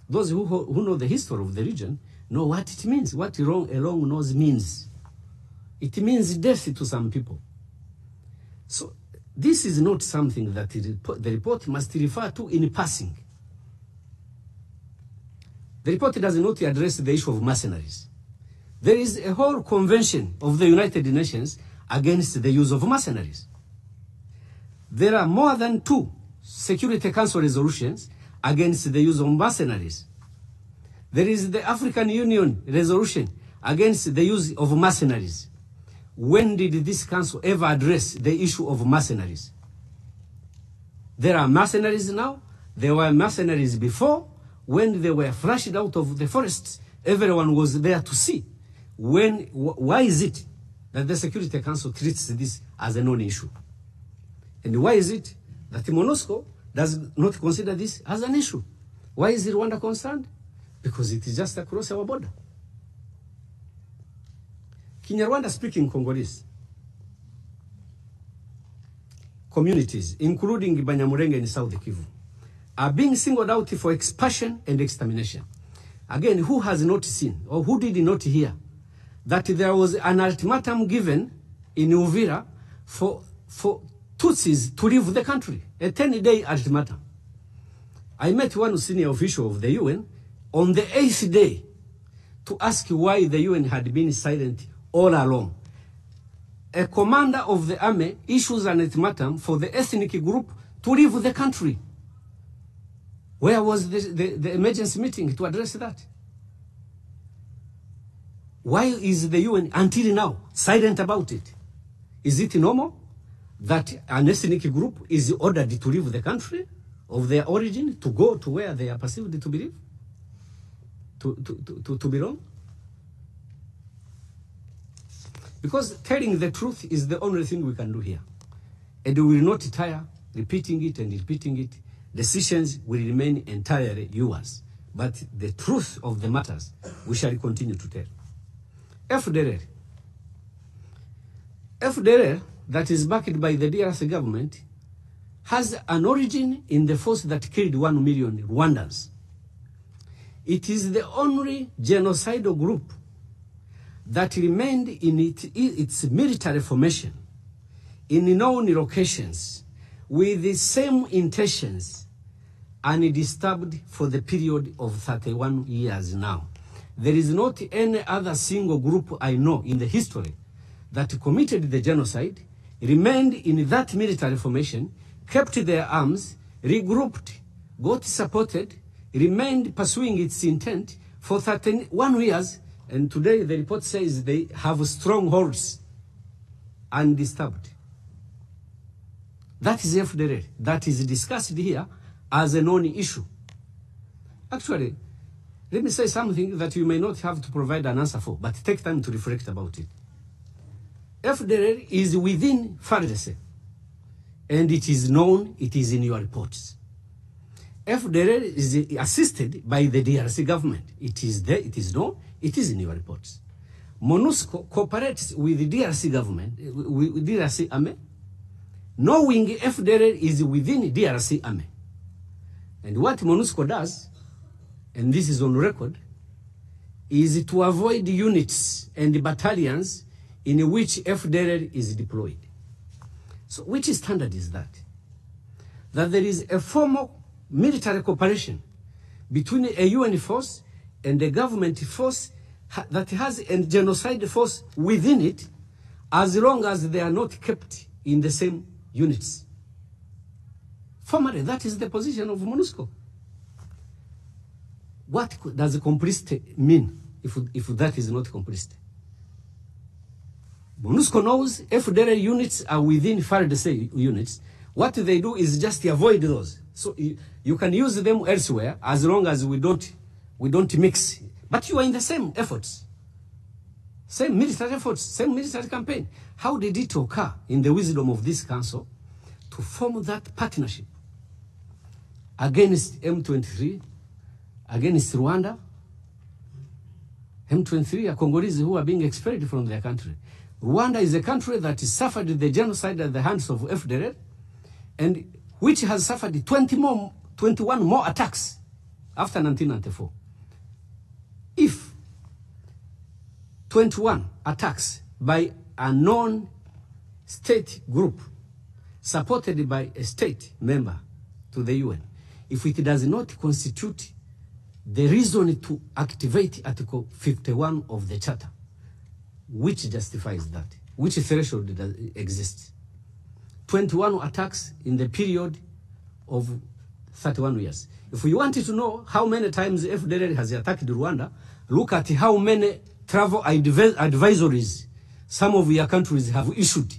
Those who know the history of the region know what it means, what a long nose means. It means death to some people. So this is not something that the report must refer to in passing. The report does not address the issue of mercenaries. There is a whole convention of the United Nations against the use of mercenaries. There are more than 2 Security Council resolutions against the use of mercenaries. There is the African Union resolution against the use of mercenaries. When did this council ever address the issue of mercenaries? There are mercenaries now. There were mercenaries before. When they were flushed out of the forests, everyone was there to see. Why is it that the Security Council treats this as a non-issue? And why is it that MONUSCO does not consider this as an issue? Why is Rwanda concerned? Because it is just across our border. Kinyarwanda-speaking Congolese communities, including Banyamulenge in South-Kivu, are being singled out for expulsion and extermination. Again, who has not seen or who did not hear that there was an ultimatum given in Uvira for Tutsis to leave the country, a 10-day ultimatum. I met one senior official of the UN on the 8th day to ask why the UN had been silent all along. A commander of the army issues an ultimatum for the ethnic group to leave the country. Where was the emergency meeting to address that? Why is the UN until now silent about it? Is it normal that an ethnic group is ordered to leave the country of their origin to go to where they are perceived to believe, to belong? Because telling the truth is the only thing we can do here. And we will not tire repeating it and repeating it. Decisions will remain entirely yours. But the truth of the matters, we shall continue to tell. FDLR, that is backed by the DRC government, has an origin in the force that killed 1 million Rwandans. It is the only genocidal group that remained in its military formation in known locations with the same intentions undisturbed for the period of 31 years now. There is not any other single group I know in the history that committed the genocide, remained in that military formation, kept their arms, regrouped, got supported, remained pursuing its intent for 31 years, and today the report says they have strongholds undisturbed. That is FDLR. That is discussed here as a non-issue. Actually, let me say something that you may not have to provide an answer for, but take time to reflect about it. FDLR is within RDC, and it is known, it is in your reports. FDLR is assisted by the DRC government. It is there, it is known, it is in your reports. MONUSCO cooperates with the DRC government, with DRC army, knowing FDLR is within DRC army. And what MONUSCO does, and this is on record, is to avoid units and battalions in which FDLR is deployed. So which standard is that? That there is a formal military cooperation between a UN force and a government force that has a genocide force within it, as long as they are not kept in the same units. Formally, that is the position of MONUSCO. What does complicity mean if that is not complicity? MONUSCO knows FDLR units are within RDC units. What they do is just avoid those. So you can use them elsewhere as long as we don't mix. But you are in the same efforts. Same military efforts, same military campaign. How did it occur in the wisdom of this council to form that partnership against M23, against Rwanda? M23 are Congolese who are being expelled from their country. Rwanda is a country that suffered the genocide at the hands of FDLR, and which has suffered 20 21 more attacks after 1994. If 21 attacks by a non-state group supported by a state member to the UN, if it does not constitute the reason to activate Article 51 of the Charter, which justifies that? Which threshold does exist? 21 attacks in the period of 31 years. If we wanted to know how many times FDLR has attacked Rwanda, look at how many travel advisories some of your countries have issued.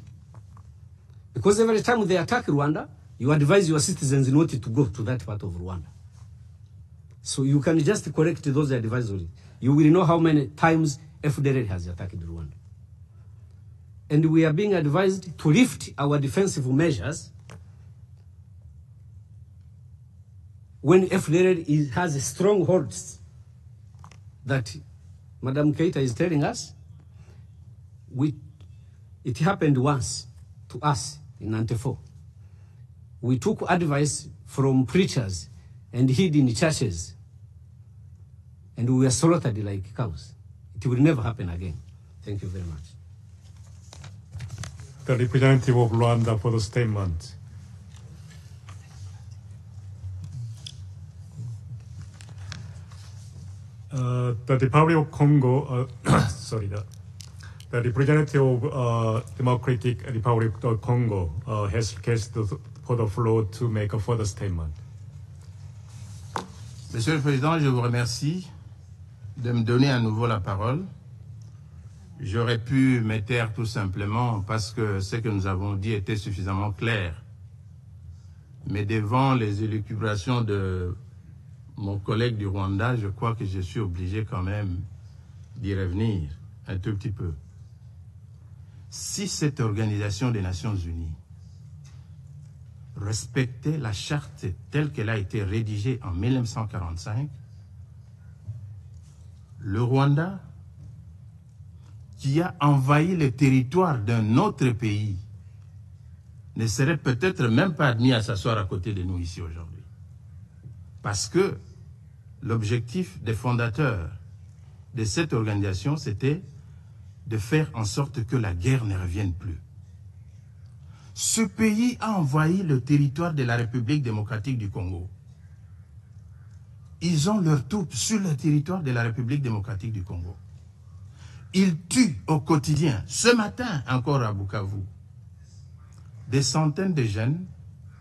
Because every time they attack Rwanda, you advise your citizens not to go to that part of Rwanda. So you can just correct those advisories. You will know how many times FDLR has attacked Rwanda. And we are being advised to lift our defensive measures when FDLR has strongholds that Madam Keita is telling us. It happened once to us in 94. We took advice from preachers and hid in churches, and we were slaughtered like cows. It will never happen again. Thank you very much. The representative of Rwanda for the statement. The Republic of Congo, the representative of Democratic Republic of Congo has requested for the floor to make a further statement. Monsieur le Président, je vous remercie de me donner à nouveau la parole. J'aurais pu me taire tout simplement parce que ce que nous avons dit était suffisamment clair. Mais devant les élucubrations de mon collègue du Rwanda, je crois que je suis obligé quand même d'y revenir un tout petit peu. Si cette organisation des Nations Unies respectait la charte telle qu'elle a été rédigée en 1945, le Rwanda, qui a envahi le territoire d'un autre pays, ne serait peut-être même pas admis à s'asseoir à côté de nous ici aujourd'hui. Parce que l'objectif des fondateurs de cette organisation, c'était de faire en sorte que la guerre ne revienne plus. Ce pays a envahi le territoire de la République démocratique du Congo. Ils ont leurs troupes sur le territoire de la République démocratique du Congo. Ils tuent au quotidien, ce matin encore à Bukavu. Des centaines de jeunes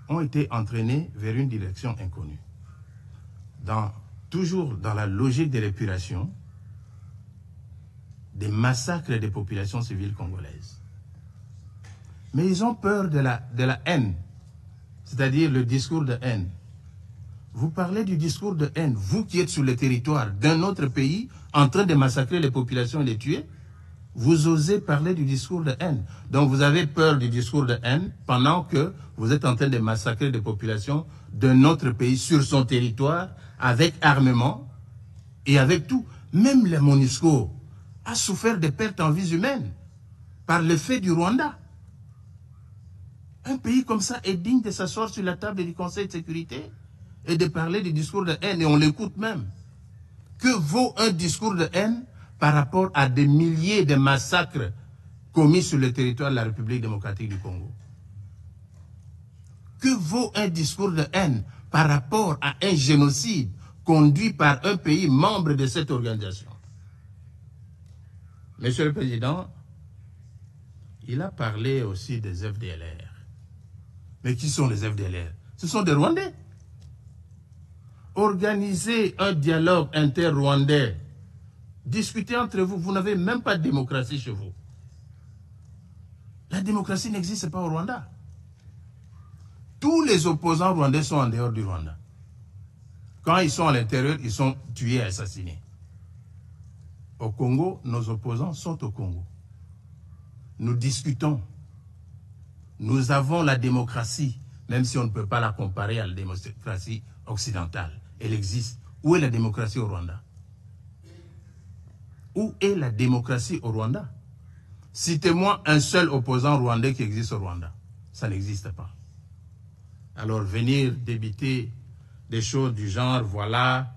ont été entraînés vers une direction inconnue. Toujours dans la logique de l'épuration, des massacres des populations civiles congolaises. Mais ils ont peur de la haine, c'est-à-dire le discours de haine. Vous parlez du discours de haine, vous qui êtes sur le territoire d'un autre pays, en train de massacrer les populations et les tuer, vous osez parler du discours de haine. Donc vous avez peur du discours de haine pendant que vous êtes en train de massacrer des populations d'un autre pays sur son territoire, avec armement et avec tout. Même le MONUSCO a souffert de pertes en vies humaines par le fait du Rwanda. Un pays comme ça est digne de s'asseoir sur la table du Conseil de Sécurité et de parler du discours de haine, et on l'écoute même. Que vaut un discours de haine par rapport à des milliers de massacres commis sur le territoire de la République démocratique du Congo? Que vaut un discours de haine par rapport à un génocide conduit par un pays membre de cette organisation? Monsieur le Président, il a parlé aussi des FDLR. Mais qui sont les FDLR? Ce sont des Rwandais. Organisez un dialogue inter-rwandais. Discutez entre vous. Vous n'avez même pas de démocratie chez vous. La démocratie n'existe pas au Rwanda. Tous les opposants rwandais sont en dehors du Rwanda. Quand ils sont à l'intérieur, ils sont tués et assassinés. Au Congo, nos opposants sont au Congo. Nous discutons. Nous avons la démocratie, même si on ne peut pas la comparer à la démocratie occidentale. Elle existe. Où est la démocratie au Rwanda? Où est la démocratie au Rwanda? Citez-moi un seul opposant rwandais qui existe au Rwanda. Ça n'existe pas. Alors venir débiter des choses du genre, voilà,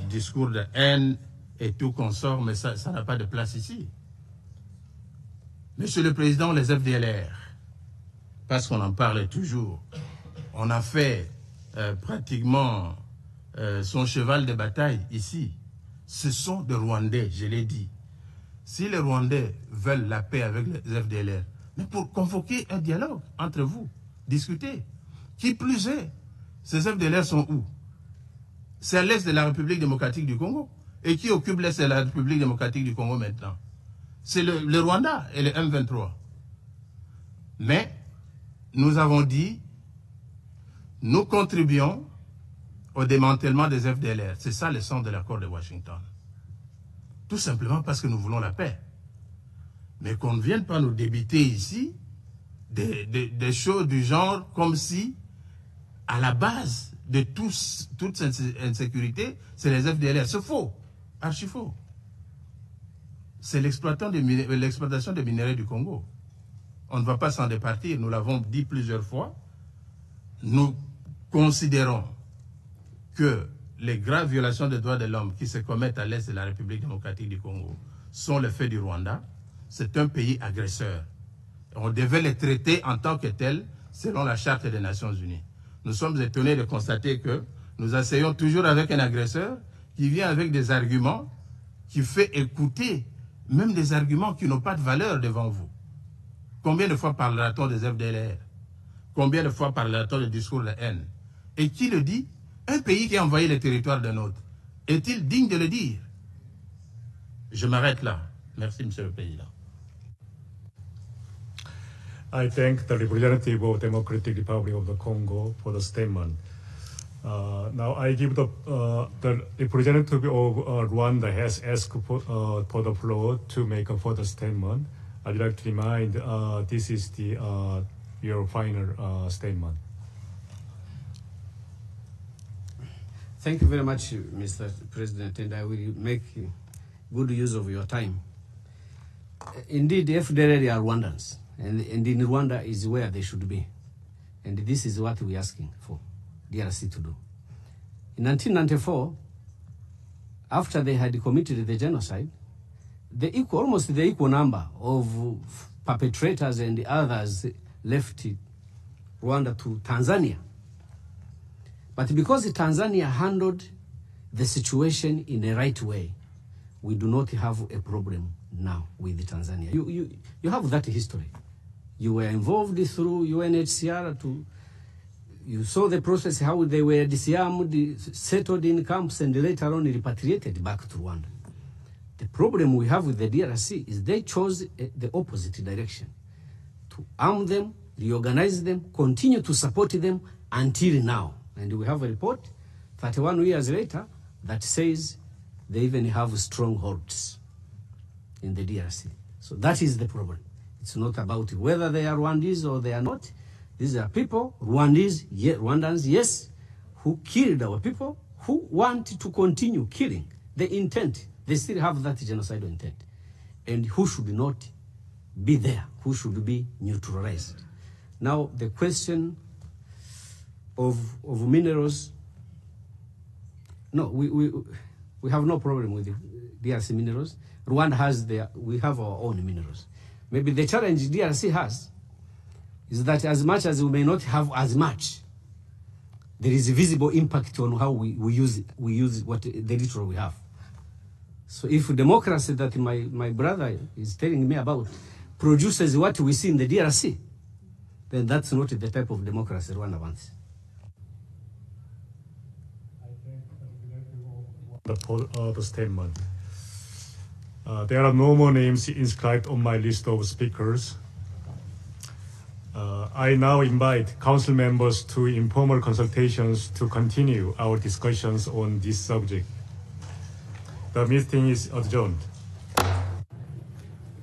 discours de haine et tout consort, mais ça n'a pas de place ici. Monsieur le Président, les FDLR, parce qu'on en parle toujours, on a fait pratiquement son cheval de bataille ici. Ce sont des Rwandais, je l'ai dit. Si les Rwandais veulent la paix avec les FDLR, mais pour convoquer un dialogue entre vous, discuter. Qui plus est, ces FDLR sont où? C'est à l'est de la République démocratique du Congo. Et qui occupe l'est de la République démocratique du Congo maintenant? C'est le Rwanda et le M23. Mais nous avons dit, nous contribuons au démantèlement des FDLR. C'est ça le sens de l'accord de Washington. Tout simplement parce que nous voulons la paix. Mais qu'on ne vienne pas nous débiter ici des choses du genre comme si, à la base de toute cette insécurité, c'est les FDLR. C'est faux, archi faux. C'est l'exploitation des minerais du Congo. On ne va pas s'en départir, nous l'avons dit plusieurs fois. Nous considérons que les graves violations des droits de l'homme qui se commettent à l'est de la République démocratique du Congo sont le fait du Rwanda. C'est un pays agresseur. On devait les traiter en tant que tels selon la Charte des Nations Unies. Nous sommes étonnés de constater que nous essayons toujours avec un agresseur qui vient avec des arguments, qui fait écouter même des arguments qui n'ont pas de valeur devant vous. Combien de fois parlera-t-on des FDLR? Combien de fois parlera-t-on de discours de haine? Et qui le dit? Un pays qui a envahi le territoire d'un autre. Est-il digne de le dire? Je m'arrête là. Merci, Monsieur le Président. I thank the representative of Democratic Republic of the Congo for the statement. Now I give the representative of Rwanda has asked for the floor to make a further statement. I'd like to remind this is your final statement. Thank you very much, Mr. President, and I will make good use of your time. Indeed, the FDLR are Rwandans, and in Rwanda is where they should be. And this is what we're asking for DRC to do. In 1994, after they had committed the genocide, almost the equal number of perpetrators and others left Rwanda to Tanzania. But because Tanzania handled the situation in the right way, we do not have a problem now with Tanzania. You have that history. You were involved through UNHCR you saw the process, how they were disarmed, settled in camps, and later on repatriated back to Rwanda. The problem we have with the DRC is they chose the opposite direction, to arm them, reorganize them, continue to support them until now. And we have a report 31 years later that says they even have strongholds in the DRC. So that is the problem. It's not about whether they are Rwandese or they are not. These are people, Rwandans, yes, who killed our people, who want to continue killing. The intent, they still have that genocidal intent. And who should not be there, who should be neutralized. Now, the question of minerals, no, we have no problem with the DRC minerals. Rwanda has we have our own minerals. Maybe the challenge DRC has is that as much as we may not have as much, there is a visible impact on how we use what the little we have. So if democracy that my brother is telling me about produces what we see in the DRC, then that's not the type of democracy Rwanda wants. The statement. There are no more names inscribed on my list of speakers. I now invite council members to informal consultations to continue our discussions on this subject. The meeting is adjourned.